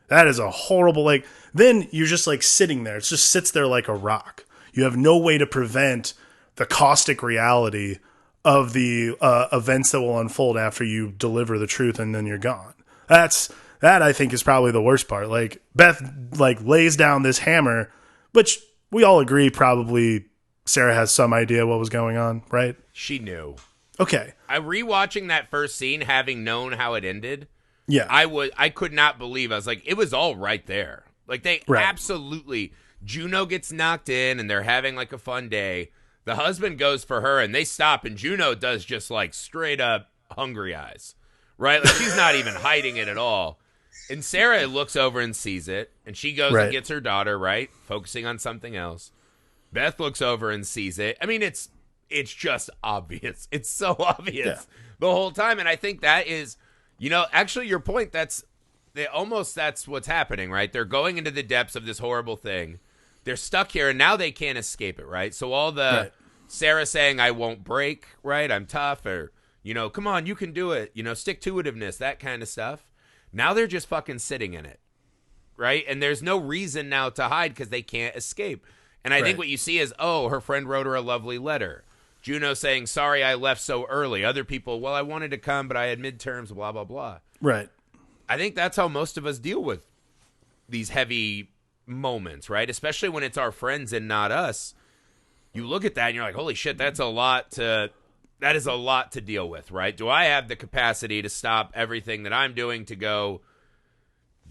that is a horrible, like, then you're just like sitting there. It just sits there like a rock. You have no way to prevent the caustic reality of the events that will unfold after you deliver the truth and then you're gone. That I think is probably the worst part. Like, Beth like lays down this hammer, which we all agree probably Sarah has some idea what was going on, right? She knew. Okay. I rewatching that first scene, having known how it ended. Yeah. I could not believe. I was like, it was all right there. Like, they absolutely, Juno gets knocked in and they're having like a fun day. The husband goes for her and they stop, and Juno does just like straight up hungry eyes, right? Like, she's not even hiding it at all. And Sarah looks over and sees it, and she goes and gets her daughter, right? Focusing on something else. Beth looks over and sees it. I mean, it's it's just obvious. It's so obvious Yeah. the whole time. And I think that is, actually your point, that's what's happening, right? They're going into the depths of this horrible thing. They're stuck here, and now they can't escape it, right? So all the Sarah saying, I won't break, right? I'm tough, or, come on, you can do it. Stick-to-itiveness, that kind of stuff. Now they're just fucking sitting in it, right? And there's no reason now to hide because they can't escape. And I think what you see is, her friend wrote her a lovely letter. Juno saying, sorry I left so early. Other people, well, I wanted to come, but I had midterms, blah, blah, blah. Right. I think that's how most of us deal with these heavy moments, right? Especially when it's our friends and not us. You look at that and you're like, holy shit, that is a lot to deal with, right? Do I have the capacity to stop everything that I'm doing to go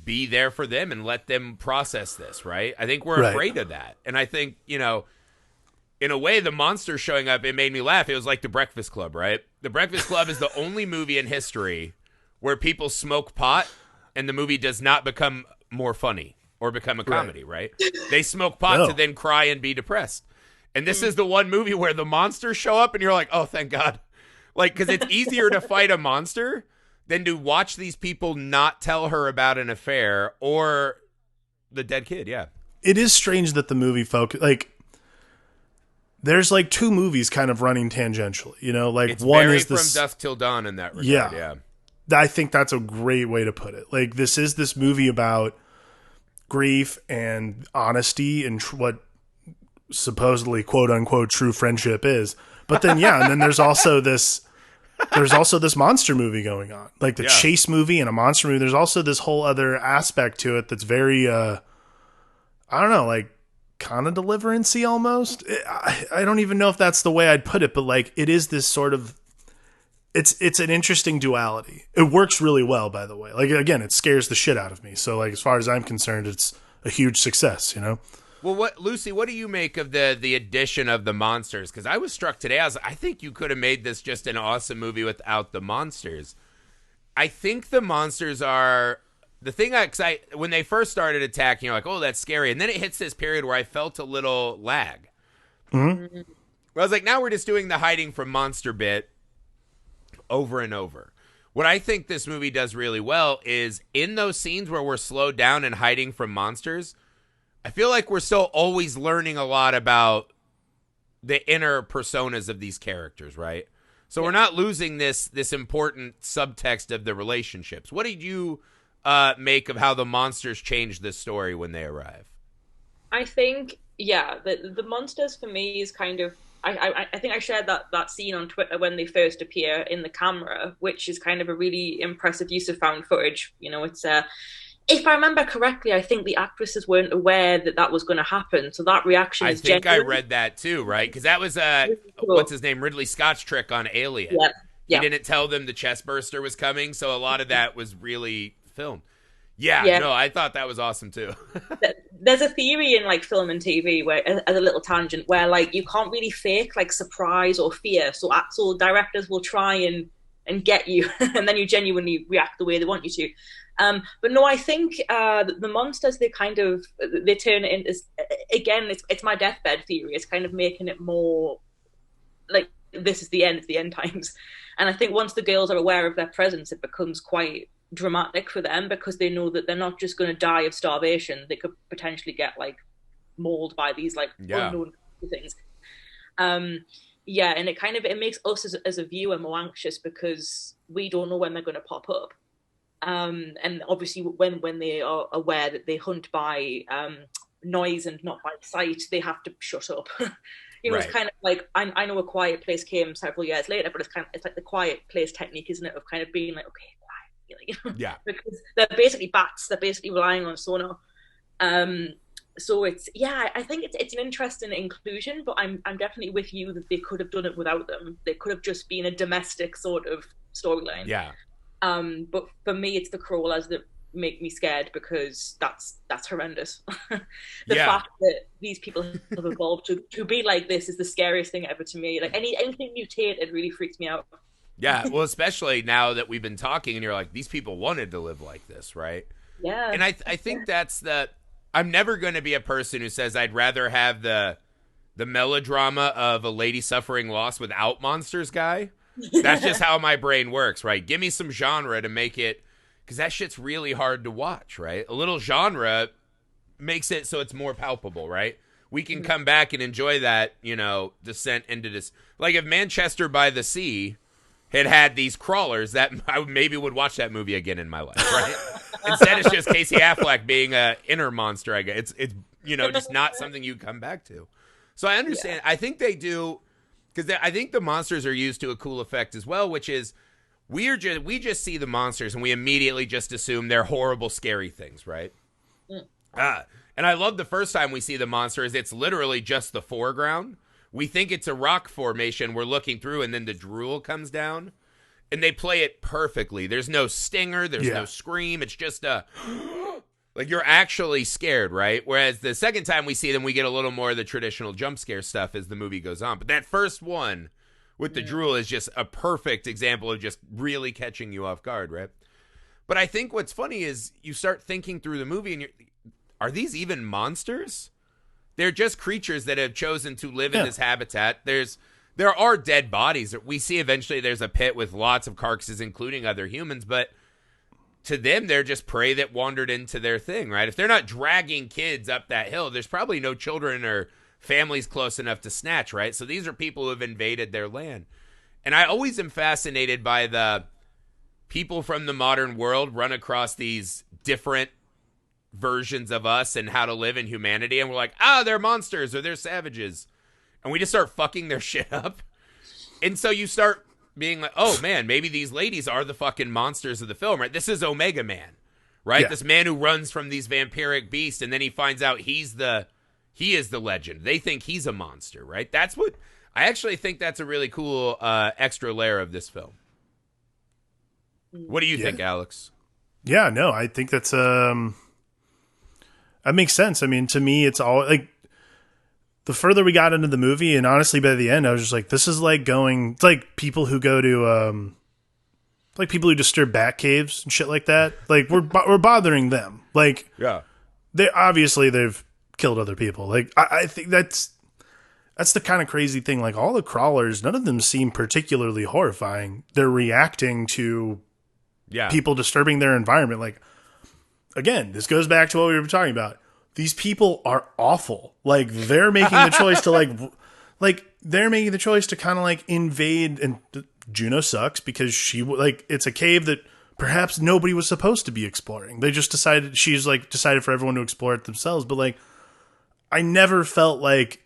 be there for them and let them process this, right? I think we're afraid of that. And I think, in a way, the monster showing up, it made me laugh. It was like The Breakfast Club, right? The Breakfast Club is the only movie in history where people smoke pot and the movie does not become more funny or become a comedy, right? They smoke pot to then cry and be depressed. And this is the one movie where the monsters show up and you're like, oh, thank God. Like, because it's easier to fight a monster than to watch these people not tell her about an affair or the dead kid, It is strange that the movie there's like two movies kind of running tangentially, it's one very is this From Dusk Till Dawn in that regard, yeah. I think that's a great way to put it. Like, this is this movie about grief and honesty and what supposedly quote unquote true friendship is. But then, and then there's also this monster movie going on, like the chase movie and a monster movie. There's also this whole other aspect to it that's very, I don't know, like kind of deliverance-y almost. I don't even know if that's the way I'd put it, but like it is this sort of, it's an interesting duality. It works really well, by the way. Like, again, it scares the shit out of me. So, like, as far as I'm concerned, it's a huge success, Well, Lucy, what do you make of the addition of the monsters? Because I was struck today. I think you could have made this just an awesome movie without the monsters. I think the monsters are the thing. When they first started attacking, you're like, oh, that's scary. And then it hits this period where I felt a little lag. Mm-hmm. Where I was like, now we're just doing the hiding from monster bit over and over. What I think this movie does really well is in those scenes where we're slowed down and hiding from monsters, I feel like we're still always learning a lot about the inner personas of these characters, right? So we're not losing this important subtext of the relationships. What did you make of how the monsters change this story when they arrive? I think, the monsters for me is kind of, I think I shared that scene on Twitter when they first appear in the camera, which is kind of a really impressive use of found footage. It's if I remember correctly, I think the actresses weren't aware that was going to happen. So that reaction is genuine. I read that too, right? Because that was what's his name, Ridley Scott's trick on Alien. He didn't tell them the chest burster was coming, so a lot of that was really filmed. No, I thought that was awesome too. There's a theory in like film and TV where, as a little tangent, where like you can't really fake like surprise or fear. So directors will try and get you, and then you genuinely react the way they want you to. But no, I think the monsters, they turn it into, again, it's my deathbed theory. It's kind of making it more like this is the end, it's the end times. And I think once the girls are aware of their presence, it becomes quite dramatic for them because they know that they're not just going to die of starvation. They could potentially get like mauled by these like unknown things. And it makes us as a viewer more anxious because we don't know when they're going to pop up. And obviously when they are aware that they hunt by noise and not by sight, they have to shut up. It's kind of like, I know A Quiet Place came several years later, but it's like the Quiet Place technique, isn't it, of kind of being like, okay, quiet, because they're basically bats, they're basically relying on sonar. So I think it's an interesting inclusion, but I'm definitely with you that they could have done it without them. They could have just been a domestic sort of storyline. But for me, it's the crawlers that make me scared because that's horrendous. The fact that these people have evolved to be like this is the scariest thing ever to me. Like anything mutated really freaks me out. Yeah, well, especially now that we've been talking and you're like, these people wanted to live like this, right? Yeah. And I think that's I'm never going to be a person who says I'd rather have the the melodrama of a lady suffering loss without monsters guy. That's just how my brain works, right? Give me some genre to make it, because that shit's really hard to watch, right? A little genre makes it so it's more palpable, right? We can come back and enjoy that, descent into this. Like if Manchester by the Sea had these crawlers, that I maybe would watch that movie again in my life, right? Instead, it's just Casey Affleck being a inner monster. I guess it's just not something you come back to. So I understand. Yeah. I think they do, because I think the monsters are used to a cool effect as well, which is we just see the monsters and we immediately just assume they're horrible, scary things, right? And I love the first time we see the monsters, it's literally just the foreground. We think it's a rock formation we're looking through, and then the drool comes down, and they play it perfectly. There's no stinger, there's no scream. It's just like you're actually scared, right? Whereas the second time we see them, we get a little more of the traditional jump scare stuff as the movie goes on. But that first one with the drool is just a perfect example of just really catching you off guard, right? But I think what's funny is you start thinking through the movie, and are these even monsters? They're just creatures that have chosen to live in this habitat. There are dead bodies. We see eventually there's a pit with lots of carcasses, including other humans, but to them, they're just prey that wandered into their thing, right? If they're not dragging kids up that hill, there's probably no children or families close enough to snatch, right? So these are people who have invaded their land. And I always am fascinated by the people from the modern world run across these different versions of us and how to live in humanity, and we're like, they're monsters or they're savages, and we just start fucking their shit up. And so you start being like, oh man, maybe these ladies are the fucking monsters of the film, right? This is Omega Man, right? This man who runs from these vampiric beasts, and then he finds out he is the legend. They think he's a monster, right? That's what I actually think. That's a really cool extra layer of this film. What do you think, Alex? Yeah, no, I think that's that makes sense. I mean, to me, it's all like the further we got into the movie, and honestly, by the end, I was just like, this is like it's like people who go to, like people who disturb bat caves and shit like that. Like we're bothering them. Like, they've killed other people. Like, I think that's the kind of crazy thing. Like all the crawlers, none of them seem particularly horrifying. They're reacting to people disturbing their environment. Like, again, this goes back to what we were talking about. These people are awful. Like they're making the choice to they're making the choice to kind of like invade, and Juno sucks because it's a cave that perhaps nobody was supposed to be exploring. They just decided for everyone to explore it themselves. But like, I never felt like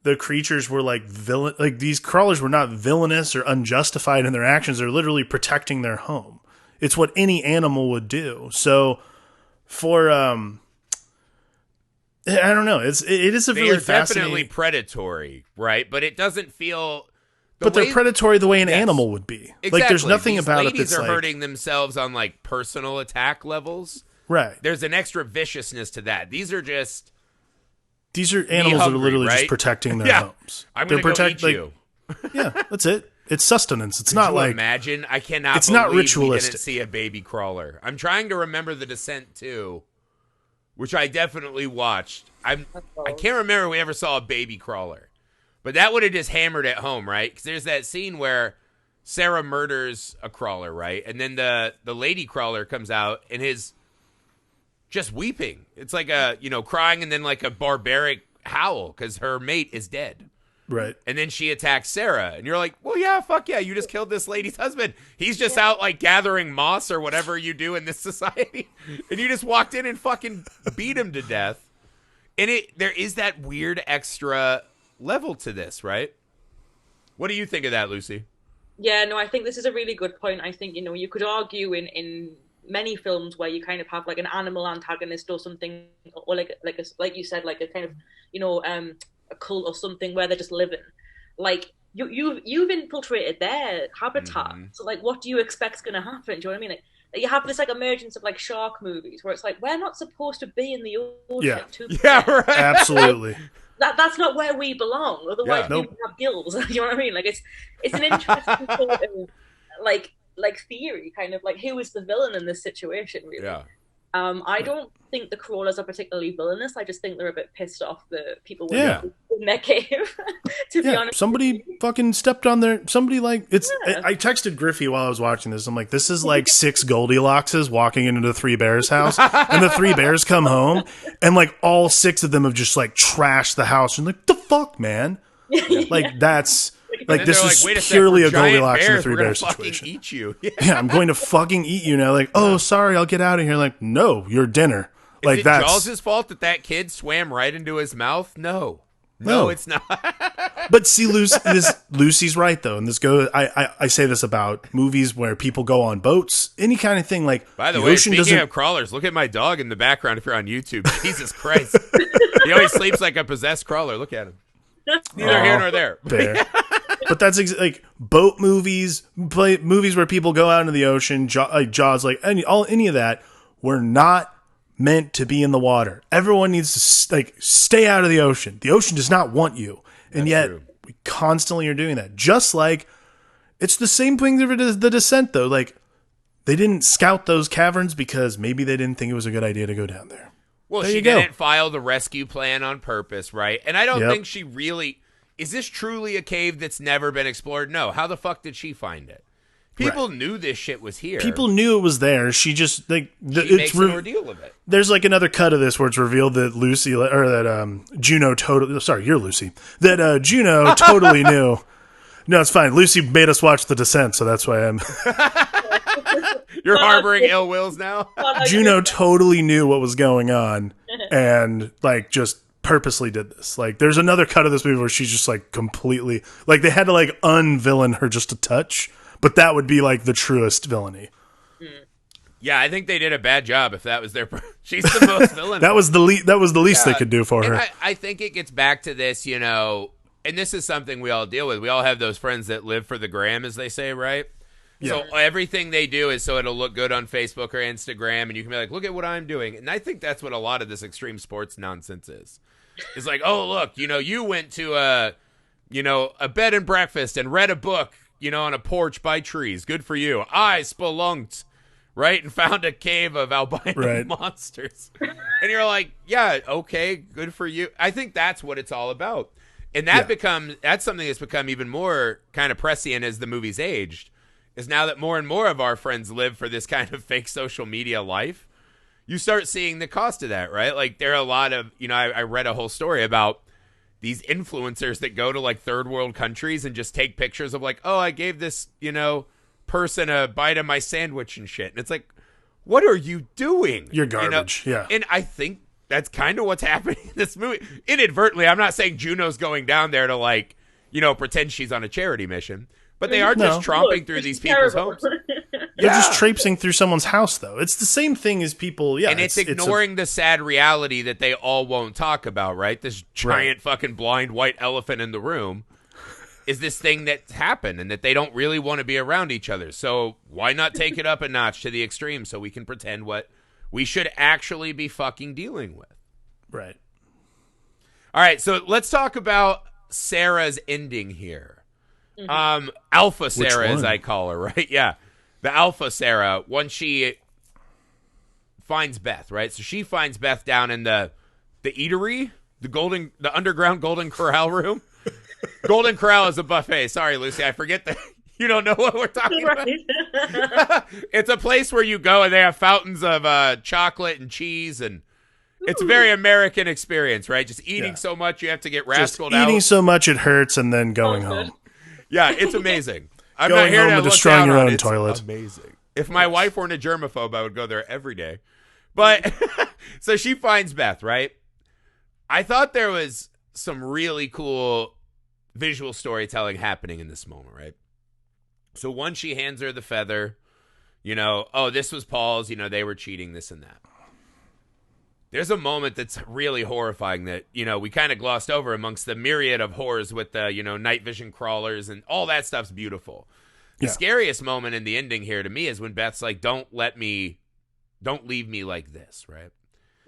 the creatures were like villain. Like these crawlers were not villainous or unjustified in their actions. They're literally protecting their home. It's what any animal would do. So for I don't know. It is a really fascinating. Definitely predatory, right? But it doesn't feel. They're predatory the way an animal would be. Exactly. Like there's nothing These about it ladies that's are hurting themselves on like personal attack levels. Right. There's an extra viciousness to that. These are animals that are literally right? just protecting their homes. I'm going to eat you. Yeah, that's it. It's sustenance. It's not like imagine. I cannot. It's believe not ritualistic. We didn't see a baby crawler. I'm trying to remember The Descent too, which I definitely watched. I can't remember if we ever saw a baby crawler, but that would have just hammered it home, right? Because there's that scene where Sarah murders a crawler, right, and then the lady crawler comes out and is just weeping. It's like crying, and then like a barbaric howl because her mate is dead. Right. And then she attacks Sarah. And you're like, well, yeah, fuck yeah. You just killed this lady's husband. He's just out like gathering moss or whatever you do in this society. And you just walked in and fucking beat him to death. And there is that weird extra level to this, right? What do you think of that, Lucy? Yeah, no, I think this is a really good point. I think, you could argue in many films where you kind of have like an animal antagonist or something, or like you said, like a kind of, a cult or something where they're just living. Like you've infiltrated their habitat. So like, what do you expect's going to happen? Do you know what I mean? Like, you have this like emergence of like shark movies where it's like, we're not supposed to be in the ocean. Right. Absolutely. That's not where we belong. Otherwise, we have gills. You know what I mean? Like it's an interesting sort of like theory, kind of like who is the villain in this situation, really. Yeah. I don't think the crawlers are particularly villainous. I just think they're a bit pissed off that people were in their cave. To be honest, somebody fucking stepped on their somebody like it's. Yeah. I texted Griffey while I was watching this. I'm like, this is like 6 Goldilockses walking into the 3 Bears house, and the 3 Bears come home, and like all 6 of them have just like trashed the house, and like the fuck, man, like that's. Like this is like, purely a giant Goldilocks and the bears, 3 we're gonna Bears fucking situation. Eat you. Yeah, I'm going to fucking eat you now. Like, oh, sorry, I'll get out of here. Like, no, you're dinner. Like Is it that's Jaws' fault that kid swam right into his mouth? No, it's not. But see, Lucy's right though, and this goes. I say this about movies where people go on boats, any kind of thing. Like, By the way, ocean speaking doesn't. of crawlers, look at my dog in the background. If you're on YouTube, Jesus Christ, he always sleeps like a possessed crawler. Look at him. Neither here nor there. Fair. But that's like boat movies, movies where people go out into the ocean, like Jaws, like any of that. We're not meant to be in the water. Everyone needs to like stay out of the ocean. The ocean does not want you, and That's yet true. we constantly are doing that. Just like it's the same thing for the Descent, though. Like they didn't scout those caverns because maybe they didn't think it was a good idea to go down there. Well, There she you go. didn't file the rescue plan on purpose, right? And I don't Yep. think she really... Is this truly a cave that's never been explored? No. How the fuck did she find it? People knew this shit was here. People knew it was there. She just like She makes an ordeal of it. There's like another cut of this where it's revealed that Lucy or that Juno totally. Sorry, you're Lucy. That Juno totally knew. No, it's fine. Lucy made us watch The Descent, so that's why I'm. You're harboring ill wills now? Juno totally knew what was going on, and like just purposely did this. Like, there's another cut of this movie where she's just like completely like they had to like unvillain her just a touch, but that would be like the truest villainy. Yeah, I think they did a bad job if that was their... She's the most villain. That was the least they could do for her. I think it gets back to this, and this is something we all deal with. We all have those friends that live for the gram, as they say, right? Yeah. So everything they do is so it'll look good on Facebook or Instagram, and you can be like, look at what I'm doing. And I think that's what a lot of this extreme sports nonsense is. It's like, oh, look, you went to a bed and breakfast and read a book, on a porch by trees. Good for you. I spelunked, right, and found a cave of albino monsters. And you're like, yeah, okay, good for you. I think that's what it's all about. And that's something that's become even more kind of prescient as the movie's aged, is now that more and more of our friends live for this kind of fake social media life, you start seeing the cost of that, right? Like, there are a lot of, I read a whole story about these influencers that go to like third world countries and just take pictures of like, oh, I gave this, person a bite of my sandwich and shit. And it's like, what are you doing? You're garbage. Yeah. And I think that's kind of what's happening in this movie. Inadvertently, I'm not saying Juno's going down there to like, pretend she's on a charity mission, but they are just tromping through these people's homes. They're just traipsing through someone's house, though. It's the same thing as people, and it's ignoring the sad reality that they all won't talk about, right? This giant fucking blind white elephant in the room is this thing that's happened and that they don't really want to be around each other. So why not take it up a notch to the extreme so we can pretend what we should actually be fucking dealing with? Right. All right, so let's talk about Sarah's ending here. Alpha Sarah, as I call her, right? Yeah. The Alpha Sarah, when she finds Beth, right? So she finds Beth down in the eatery, the underground Golden Corral room. Golden Corral is a buffet. Sorry, Lucy, I forget that you don't know what we're talking about. It's a place where you go and they have fountains of chocolate and cheese, and it's a very American experience, right? Just eating so much you have to get rascaled out. Eating so much it hurts, and then going home. Yeah, it's amazing. I'm going not here home to and look destroying down your on own it. It's toilet. amazing. If my wife weren't a germaphobe, I would go there every day. But so she finds Beth, right? I thought there was some really cool visual storytelling happening in this moment, right? So once she hands her the feather, oh, this was Paul's, they were cheating, this and that. There's a moment that's really horrifying that, we kind of glossed over amongst the myriad of horrors with the, night vision crawlers and all that stuff's beautiful. The scariest moment in the ending here to me is when Beth's like, don't leave me like this, right?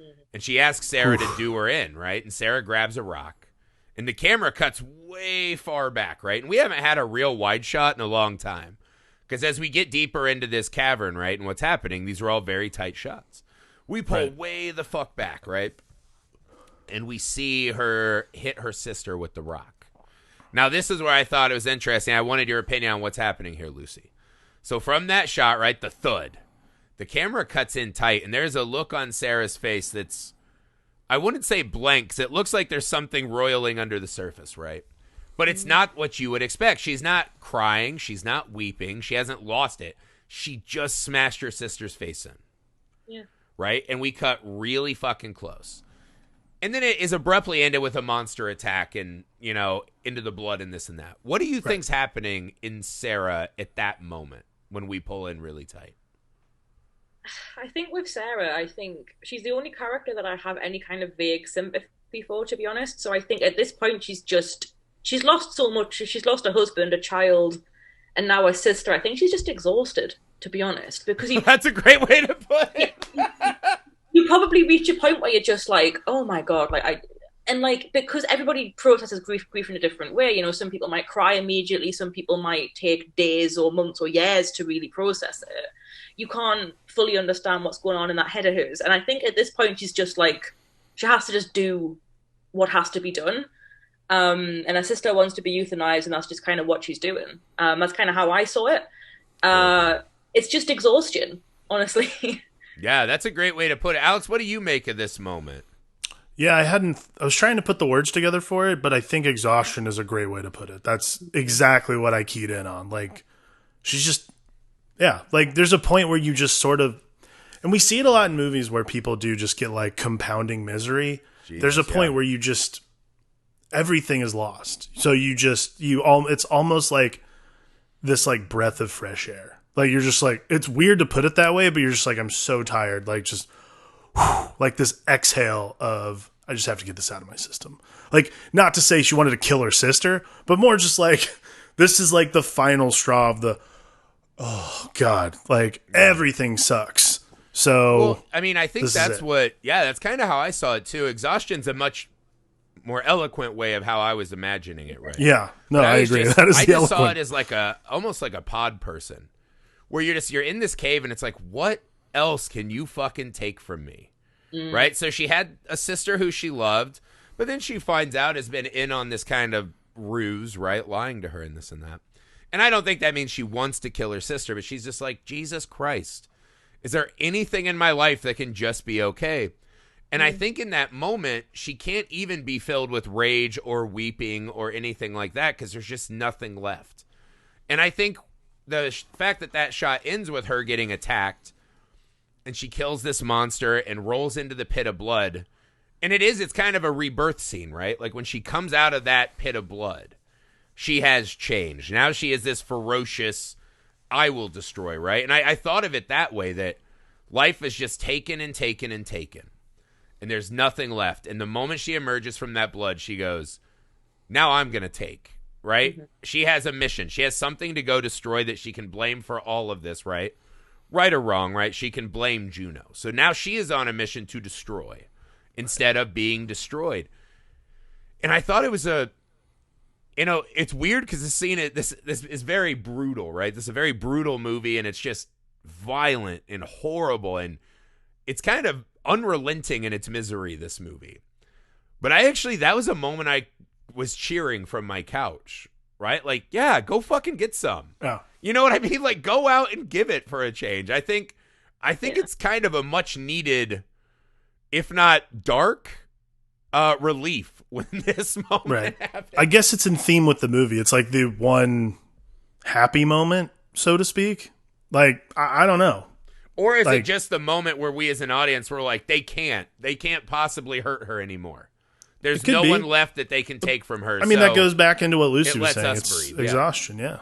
Mm-hmm. And she asks Sarah to do her in, right? And Sarah grabs a rock. And the camera cuts way far back, right? And we haven't had a real wide shot in a long time. Because as we get deeper into this cavern, right, and what's happening, these are all very tight shots. We pull way the fuck back, right? and we see her hit her sister with the rock. Now, this is where I thought it was interesting. I wanted your opinion on what's happening here, Lucy. So from that shot, right, the thud, the camera cuts in tight, and there's a look on Sarah's face that's, I wouldn't say blank, because it looks like there's something roiling under the surface, right? But it's not what you would expect. She's not crying. She's not weeping. She hasn't lost it. She just smashed her sister's face in. Yeah. Right? And we cut really fucking close. And then it is abruptly ended with a monster attack and, you know, into the blood and this and that. What do you think's happening in Sarah at that moment when we pull in really tight? I think with Sarah, I think she's the only character that I have any kind of vague sympathy for, to be honest. So I think at this point she's lost so much. She's lost a husband, a child, and now a sister. I think she's just exhausted, to be honest. Because That's a great way to put it. You probably reach a point where you're just like, oh my God, because everybody processes grief in a different way. You know, some people might cry immediately. Some people might take days or months or years to really process it. You can't fully understand what's going on in that head of hers. And I think at this point, she's just like, she has to just do what has to be done. And her sister wants to be euthanized, and that's just kind of what she's doing. That's kind of how I saw it. It's just exhaustion, honestly. Yeah, that's a great way to put it. Alex, what do you make of this moment? Yeah, I was trying to put the words together for it, but I think exhaustion is a great way to put it. That's exactly what I keyed in on. Like, she's just, yeah, like there's a point where you just sort of, and we see it a lot in movies where people do just get like compounding misery. There's a point where you just, everything is lost. So it's almost like this like breath of fresh air. Like you're just like, it's weird to put it that way, but you're just like, I'm so tired. Like just like this exhale of, I just have to get this out of my system. Like, not to say she wanted to kill her sister, but more just like, this is like the final straw of the, oh God, like everything sucks. So, well, I mean, I think that's kind of how I saw it too. Exhaustion's a much more eloquent way of how I was imagining it, right? Yeah, no, I agree. I just saw it as like almost like a pod person, where you're in this cave and it's like, what else can you fucking take from me? Right? So she had a sister who she loved, but then she finds out has been in on this kind of ruse, right? Lying to her and this and that. And I don't think that means she wants to kill her sister, but she's just like, Jesus Christ, is there anything in my life that can just be okay? And I think in that moment, she can't even be filled with rage or weeping or anything like that because there's just nothing left. And I think the fact that shot ends with her getting attacked and she kills this monster and rolls into the pit of blood. And it's kind of a rebirth scene, right? Like when she comes out of that pit of blood, she has changed. Now she is this ferocious, I will destroy, right? And I thought of it that way, that life is just taken and taken and taken. And there's nothing left. And the moment she emerges from that blood, she goes, now I'm going to take, right? Mm-hmm. She has a mission. She has something to go destroy that she can blame for all of this, right? Right or wrong, right? She can blame Juno. So now she is on a mission to destroy instead of being destroyed. And I thought it was it's weird because the scene, this is very brutal, right? This is a very brutal movie, and it's just violent and horrible, and it's kind of unrelenting in its misery, this movie. But that was a moment I was cheering from my couch, right? Like, yeah, go fucking get some. Yeah. You know what I mean? Like, go out and give it for a change. I think it's kind of a much needed, if not dark, relief when this moment happened. I guess it's in theme with the movie. It's like the one happy moment, so to speak. Like, I don't know. Or is it just the moment where we as an audience were like, they can't possibly hurt her anymore. There's no one left that they can take from her. I mean, that goes back into what Lucy was saying. It's breathe, exhaustion, yeah.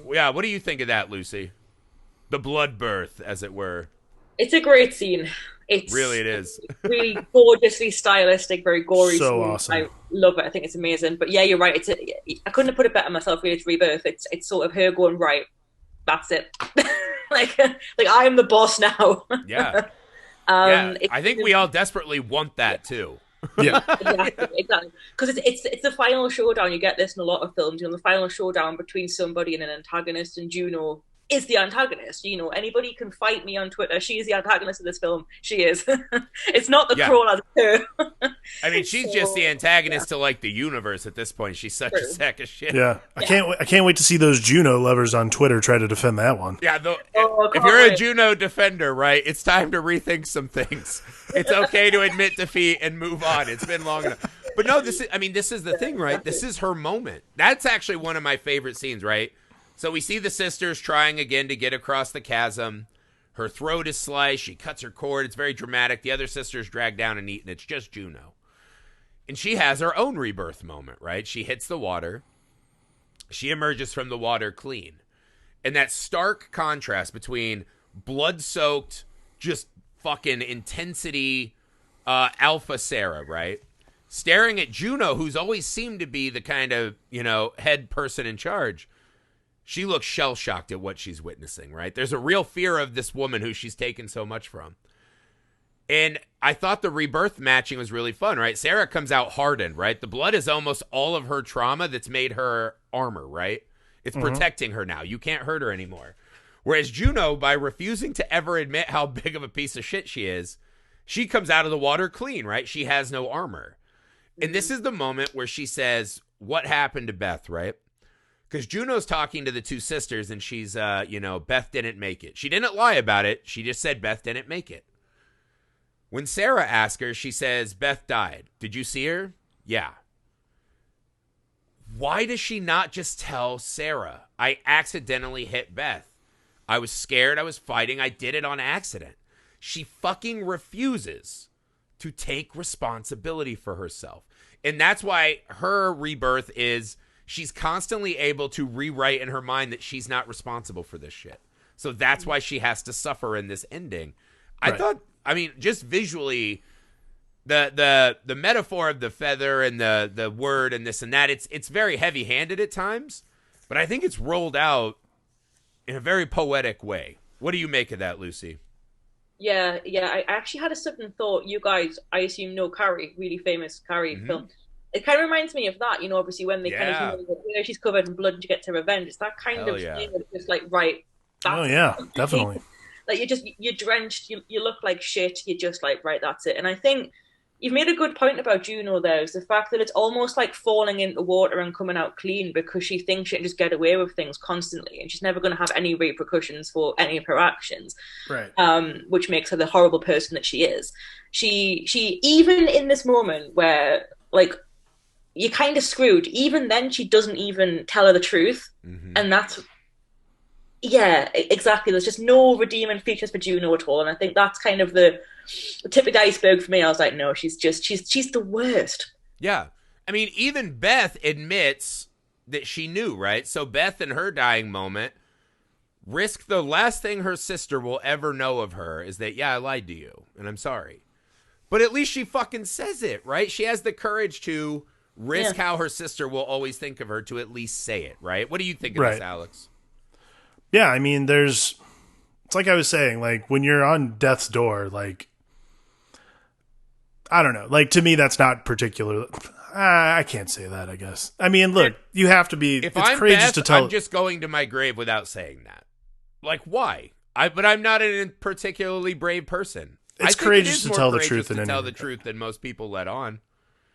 Yeah, what do you think of that, Lucy? The blood birth, as it were. It's a great scene. It is. Really gorgeously stylistic, very gory. So scene. Awesome. I love it. I think it's amazing. But yeah, you're right. I couldn't have put it better myself. Really, it's rebirth. It's sort of her going, right, that's it. like I am the boss now. Yeah. I think we all desperately want that too. Yeah, exactly. Because it's the final showdown. You get this in a lot of films. You know, the final showdown between somebody and an antagonist, and Juno is the antagonist. You know, anybody can fight me on Twitter. She is the antagonist of this film. She is. It's not the crawl as her. I mean, she's just the antagonist to like the universe at this point. She's such a sack of shit. Yeah, I can't wait to see those Juno lovers on Twitter try to defend that one. Yeah, if you're a Juno defender, right, it's time to rethink some things. It's okay to admit defeat and move on. It's been long enough. But no, this is the thing, right? This is her moment. That's actually one of my favorite scenes, right? So we see the sisters trying again to get across the chasm. Her throat is sliced. She cuts her cord. It's very dramatic. The other sisters drag down and eat, and it's just Juno. And she has her own rebirth moment, right? She hits the water. She emerges from the water clean. And that stark contrast between blood-soaked, just fucking intensity, alpha Sarah, right? Staring at Juno, who's always seemed to be the kind of, head person in charge. She looks shell-shocked at what she's witnessing, right? There's a real fear of this woman who she's taken so much from. And I thought the rebirth matching was really fun, right? Sarah comes out hardened, right? The blood is almost all of her trauma that's made her armor, right? It's protecting her now. You can't hurt her anymore. Whereas Juno, by refusing to ever admit how big of a piece of shit she is, she comes out of the water clean, right? She has no armor. And this is the moment where she says, what happened to Beth, right? Because Juno's talking to the two sisters, and she's, Beth didn't make it. She didn't lie about it. She just said Beth didn't make it. When Sarah asks her, she says, Beth died. Did you see her? Yeah. Why does she not just tell Sarah, I accidentally hit Beth? I was scared. I was fighting. I did it on accident. She fucking refuses to take responsibility for herself. And that's why her rebirth is she's constantly able to rewrite in her mind that she's not responsible for this shit. So that's why she has to suffer in this ending. I thought, just visually, the metaphor of the feather and the word and this and that, it's very heavy-handed at times, but I think it's rolled out in a very poetic way. What do you make of that, Lucy? Yeah. I actually had a sudden thought. You guys, I assume, know Carrie, really famous Carrie film. It kind of reminds me of that, obviously when they kind of, she's covered in blood and she gets her revenge. It's that kind of thing that's just like, right. Oh, yeah, definitely. Like, you're drenched, you look like shit, you're just like, right, that's it. And I think you've made a good point about Juno there, is the fact that it's almost like falling into water and coming out clean because she thinks she can just get away with things constantly and she's never going to have any repercussions for any of her actions. Right. Which makes her the horrible person that she is. She even in this moment where, like, you're kind of screwed, even then she doesn't even tell her the truth. And that's, yeah, exactly. There's just no redeeming features for Juno at all. And I think that's kind of the tip of the iceberg for me. I was like, no, she's the worst. Yeah. I mean, even Beth admits that she knew, right? So Beth, in her dying moment, risked the last thing her sister will ever know of her is that, yeah, I lied to you, and I'm sorry. But at least she fucking says it, right? She has the courage to risk how her sister will always think of her to at least say it, right? What do you think of this, Alex? Yeah, I mean, it's like I was saying, like, when you're on death's door, like, I don't know. Like, to me, that's not particular. I can't say that, I guess. I mean, look, you have to be, if it's I'm courageous Beth, to tell. I'm just going to my grave without saying that. Like, why? But I'm not a particularly brave person. It's courageous to tell the truth than tell the truth than most people let on.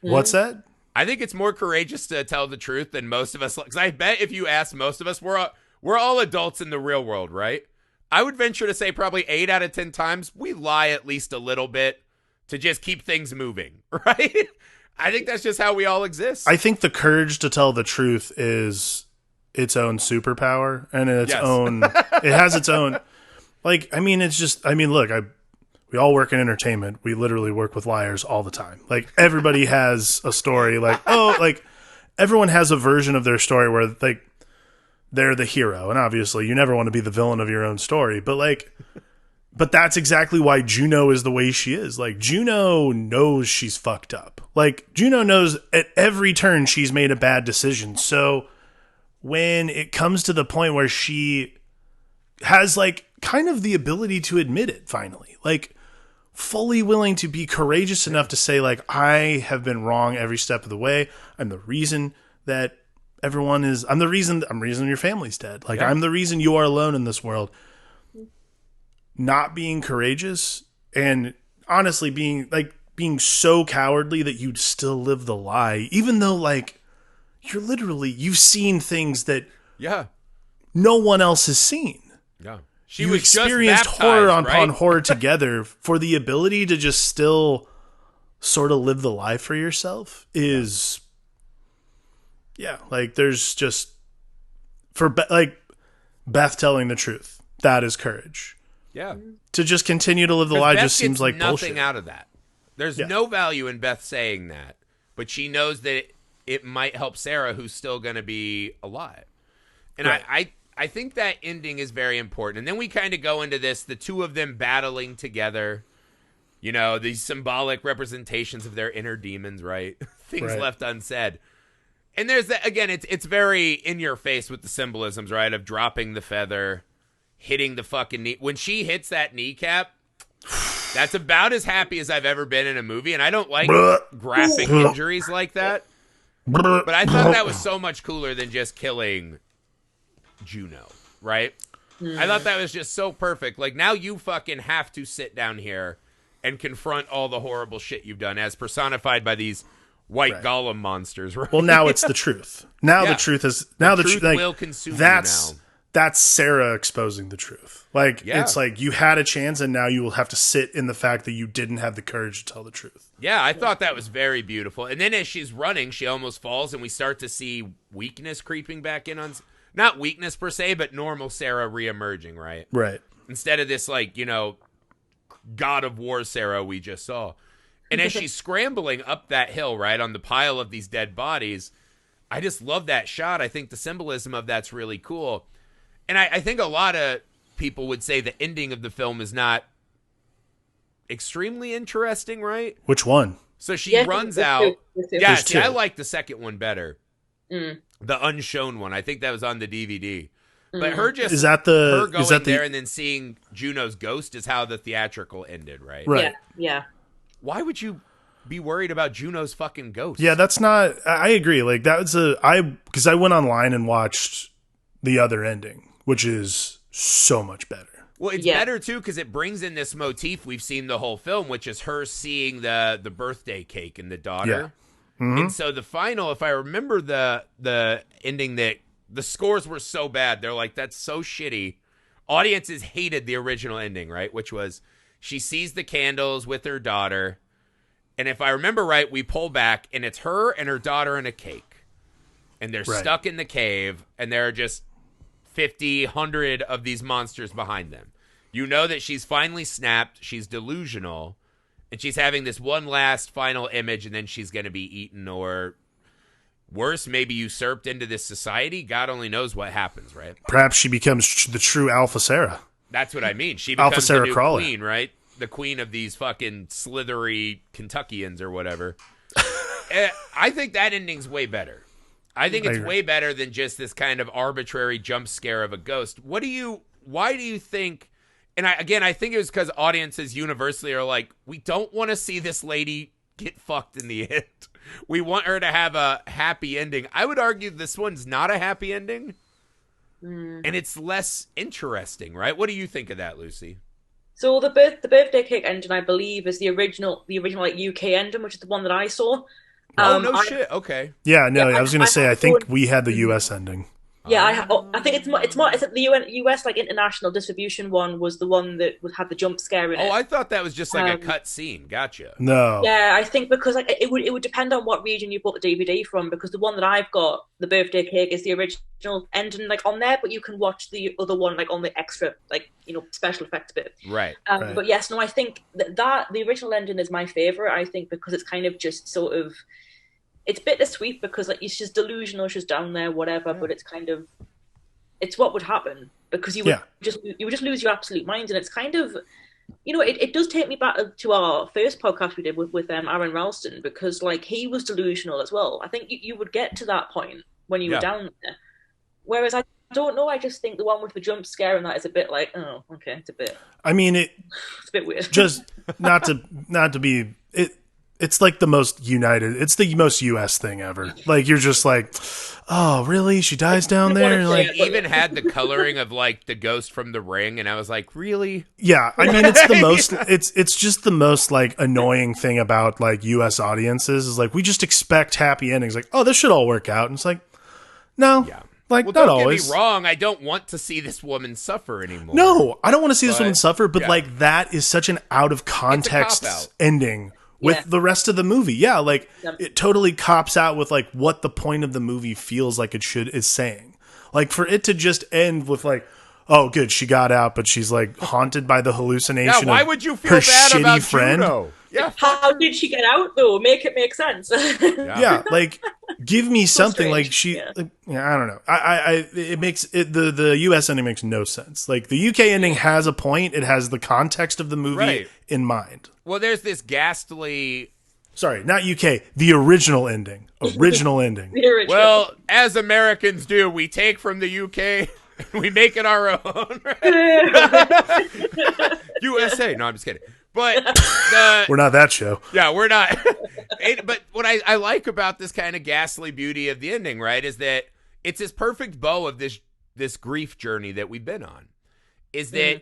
What's that? I think it's more courageous to tell the truth than most of us. Because I bet if you ask most of us, we're all adults in the real world, right? I would venture to say probably 8 out of 10 times we lie at least a little bit to just keep things moving, right? I think that's just how we all exist. I think the courage to tell the truth is its own superpower and its own, it has its own, like, I mean, it's just, I mean, look, we all work in entertainment. We literally work with liars all the time. Like, everybody has a story, like, like, everyone has a version of their story where, like, they're the hero. And obviously, you never want to be the villain of your own story. But, like, but that's exactly why Juno is the way she is. Like, Juno knows she's fucked up. Like, Juno knows at every turn she's made a bad decision. So when it comes to the point where she has, like, kind of the ability to admit it, finally, like, fully willing to be courageous enough to say, like, I have been wrong every step of the way. I'm the reason that I'm the reason your family's dead. Like, Yeah. I'm the reason you are alone in this world. Not being courageous and honestly being so cowardly that you'd still live the lie, even though like you've seen things that Yeah. no one else has seen. Yeah. She You was just experienced baptized, horror right? upon horror together. For the ability to just still sort of live the lie for yourself is, like there's just Beth telling the truth. That is courage. Yeah. To just continue to live the lie Beth just seems gets like nothing bullshit. out of that. There's no value in Beth saying that, but she knows that it might help Sarah, who's still going to be alive. And Right. I think that ending is very important. And then we kind of go into this, the two of them battling together, you know, these symbolic representations of their inner demons, right? Things Right. left unsaid. And there's that, again, it's very in your face with the symbolisms, right? Of dropping the feather, hitting the fucking knee. When she hits that kneecap, that's about as happy as I've ever been in a movie. And I don't like graphic injuries like that. But I thought that was so much cooler than just killing Juno, right? I thought that was just so perfect. Like, now you fucking have to sit down here and confront all the horrible shit you've done as personified by these white Right. golem monsters, right? Well, now it's the truth. Now Yeah. the truth is The truth will consume you now. That's Sarah exposing the truth. Like, Yeah. it's like you had a chance and now you will have to sit in the fact that you didn't have the courage to tell the truth. Yeah, I thought that was very beautiful. And then as she's running, she almost falls, and we start to see weakness creeping back in on, not weakness per se, but normal Sarah reemerging, right? Right. Instead of this, like, you know, God of War Sarah we just saw. And as she's scrambling up that hill, right, on the pile of these dead bodies, I just love that shot. I think the symbolism of that's really cool. And I think a lot of people would say the ending of the film is not extremely interesting, right? Which one? So she runs out. Yeah, There's see, I two. like the second one better. The unshown one. I think that was on the DVD. But her just Is that her the going is that there the and then seeing Juno's ghost is how the theatrical ended, right? right? Yeah. Why would you be worried about Juno's fucking ghost? Yeah, that's not. I agree. Like, that was because I went online and watched the other ending, which is so much better. Well, it's better too because it brings in this motif we've seen the whole film, which is her seeing the birthday cake and the daughter. Yeah. Mm-hmm. And so the final, if I remember the ending, that the scores were so bad, they're like, that's so shitty. Audiences hated the original ending, right? Which was she sees the candles with her daughter. And if I remember right, we pull back and it's her and her daughter and a cake. And they're stuck in the cave and there are just 50, 100 of these monsters behind them. You know that she's finally snapped. She's delusional. And she's having this one last final image and then she's going to be eaten or worse, maybe usurped into this society. God only knows what happens, right? Perhaps she becomes the true Alpha Sarah. That's what I mean. She Alpha becomes Sarah the new Crawler. queen, right? The queen of these fucking slithery Kentuckians or whatever. I think that ending's way better. I think it's way better than just this kind of arbitrary jump scare of a ghost. Why do you think, and I think it was because audiences universally are like, we don't want to see this lady get fucked in the end. We want her to have a happy ending. I would argue this one's not a happy ending. And it's less interesting, right? What do you think of that, Lucy? So the birthday cake ending, I believe, is the original like UK ending, which is the one that I saw. Shit. Okay. Yeah, no, Yeah, I was going I to say, I have think one- we had the US ending. Yeah, I think it's more. Is it the US like international distribution one was the one that would have the jump scare in it? Oh, I thought that was just like a cut scene. Gotcha. No. Yeah, I think because like it would depend on what region you bought the DVD from. Because the one that I've got, the birthday cake, is the original ending like on there, but you can watch the other one like on the extra special effects bit. Right. Right. But yes, no, I think that the original ending is my favorite. I think because it's kind of just sort of. It's bittersweet because like she's delusional, she's down there, whatever. But it's kind of, it's what would happen because you would just lose your absolute mind, and it's kind of, it does take me back to our first podcast we did with Aaron Ralston because like he was delusional as well. I think you would get to that point when you were down there, whereas I don't know. I just think the one with the jump scare and that is a bit like, oh, okay, it's a bit. I mean, it's a bit weird. Just not to be it. it's like the most united. It's the most U.S. thing ever. Like you're just like, oh, really? She dies down there. And like, it even had the coloring of like the ghost from The Ring, and I was like, really? yeah, I mean, it's the most. It's just the most like annoying thing about like U.S. audiences is like we just expect happy endings. Like, oh, this should all work out, and it's like, no, Yeah. like Well, not don't always. get me wrong. I don't want to see this woman suffer anymore. No, I don't want to see this woman suffer, but yeah. like that is such an out of context cop-out. ending with Yeah. the rest of the movie. Yeah, like Yep. it totally cops out with like what the point of the movie feels like it should is saying. Like for it to just end with like, oh, good, she got out, but she's like haunted by the hallucination. Yeah, why of would you feel her bad shitty about friend? Juno? Yeah, How did she get out though? Make it make sense. Yeah, like give me something strange. like she. Yeah. Like, yeah, I don't know. It makes it the U.S. ending makes no sense. Like the U.K. ending has a point. It has the context of the movie Right. in mind. Well, there's this ghastly. Sorry, not UK. The original ending. Original ending. The original. Well, as Americans do, we take from the UK and we make it our own. USA. No, I'm just kidding. But We're not that show. yeah, we're not. But what I like about this kind of ghastly beauty of the ending, right, is that it's this perfect bow of this grief journey that we've been on. Is that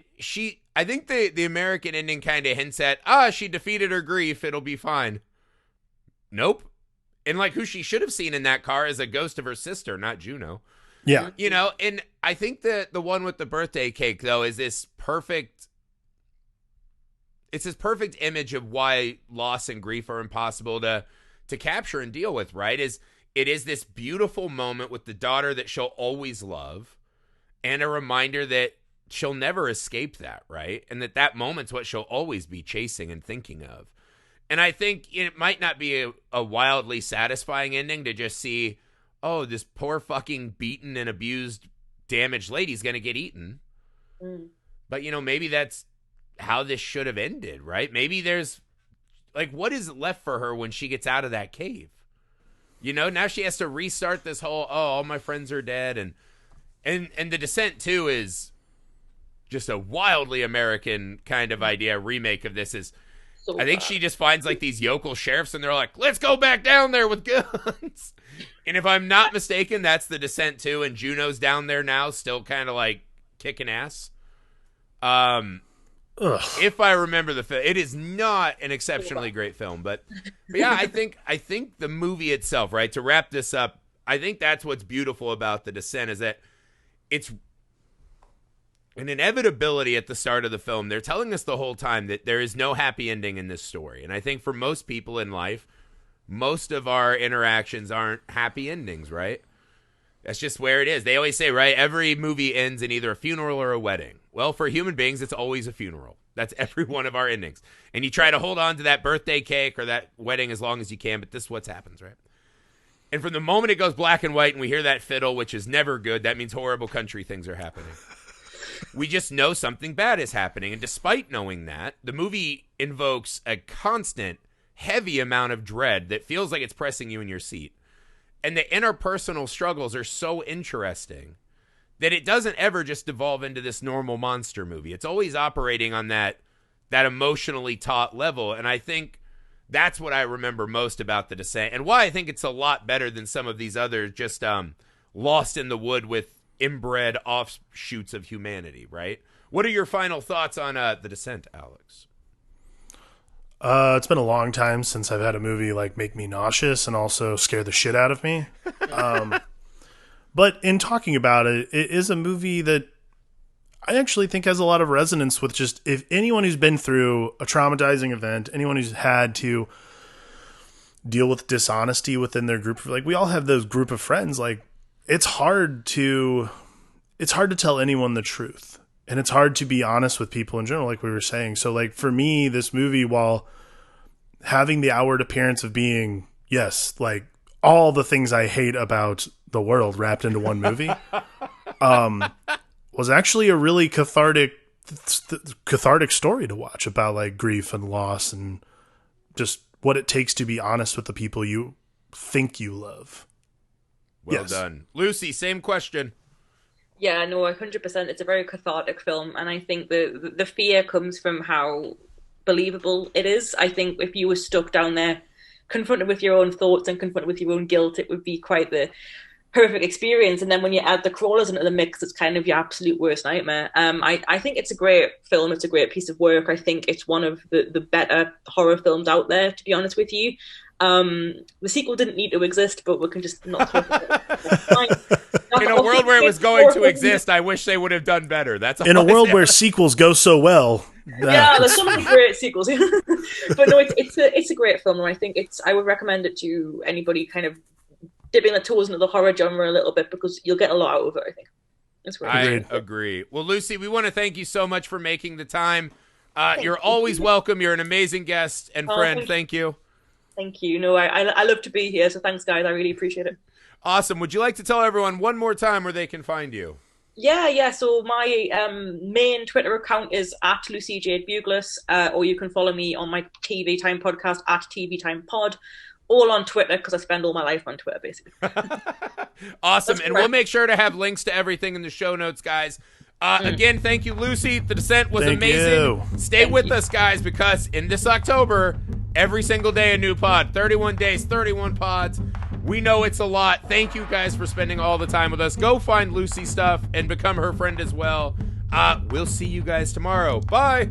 I think the American ending kind of hints at, she defeated her grief, it'll be fine. Nope. And like who she should have seen in that car is a ghost of her sister, not Juno. Yeah. You know, and I think that the one with the birthday cake, though, is this perfect. It's this perfect image of why loss and grief are impossible to capture and deal with, right? It is this beautiful moment with the daughter that she'll always love, and a reminder that she'll never escape that, right? And that moment's what she'll always be chasing and thinking of. And I think it might not be a wildly satisfying ending to just see, oh, this poor fucking beaten and abused, damaged lady's going to get eaten. But, you know, maybe that's how this should have ended, right? Maybe there's, like, what is left for her when she gets out of that cave? You know, now she has to restart this whole, all my friends are dead. And The Descent, too, is just a wildly American kind of idea. Remake of this is, I think she just finds like these yokel sheriffs and they're like, let's go back down there with guns. And if I'm not mistaken, that's The Descent too. And Juno's down there now, still kind of like kicking ass. If I remember the film, it is not an exceptionally great film, but yeah, I think the movie itself, right, to wrap this up, I think that's what's beautiful about The Descent is that it's an inevitability at the start of the film. They're telling us the whole time that there is no happy ending in this story. And I think for most people in life, most of our interactions aren't happy endings, right? That's just where it is. They always say, right, every movie ends in either a funeral or a wedding. Well, for human beings, it's always a funeral. That's every one of our endings. And you try to hold on to that birthday cake or that wedding as long as you can, but this is what happens, right? And from the moment it goes black and white and we hear that fiddle, which is never good, that means horrible country things are happening. We just know something bad is happening. And despite knowing that, the movie invokes a constant, heavy amount of dread that feels like it's pressing you in your seat. And the interpersonal struggles are so interesting that it doesn't ever just devolve into this normal monster movie. It's always operating on that emotionally taut level. And I think that's what I remember most about The Descent and why I think it's a lot better than some of these other just lost in the wood with inbred offshoots of humanity, right? What are your final thoughts on The Descent, Alex? It's been a long time since I've had a movie like make me nauseous and also scare the shit out of me. But in talking about it, it is a movie that I actually think has a lot of resonance with just if anyone who's been through a traumatizing event, anyone who's had to deal with dishonesty within their group, like we all have those group of friends, like it's hard to tell anyone the truth. And it's hard to be honest with people in general, like we were saying. So like for me, this movie, while having the outward appearance of being, yes, like all the things I hate about the world wrapped into one movie, was actually a really cathartic story to watch about like grief and loss and just what it takes to be honest with the people you think you love. Well done. Lucy, same question. Yeah, no, 100%. It's a very cathartic film, and I think the fear comes from how believable it is. I think if you were stuck down there confronted with your own thoughts and confronted with your own guilt, it would be quite the perfect experience. And then when you add the crawlers into the mix, it's kind of your absolute worst nightmare. I think it's a great film. It's a great piece of work. I think it's one of the better horror films out there, to be honest with you. The sequel didn't need to exist, but we can just not talk about it. In a world where it was going to exist, I wish they would have done better. That's in a world where sequels go so well. Yeah, there's so many great sequels. But no, it's a great film, and I think I would recommend it to anybody kind of dipping their toes into the horror genre a little bit, because you'll get a lot out of it, I think. That's great. I agree. Well, Lucy, we want to thank you so much for making the time. You're always welcome. You're an amazing guest and friend. Thank you. Thank you. No, I love to be here, so thanks, guys. I really appreciate it. Awesome. Would you like to tell everyone one more time where they can find you? Yeah. So my main Twitter account is at Lucy Jade Buglass, or you can follow me on my TV Time podcast at TV Time Pod, all on Twitter, because I spend all my life on Twitter, basically. Awesome. And we'll make sure to have links to everything in the show notes, guys. Again, thank you, Lucy. The Descent was amazing. Stay with us, guys, because in this October, every single day a new pod. 31 days, 31 pods. We know it's a lot. Thank you guys for spending all the time with us. Go find Lucy stuff and become her friend as well. We'll see you guys tomorrow. Bye.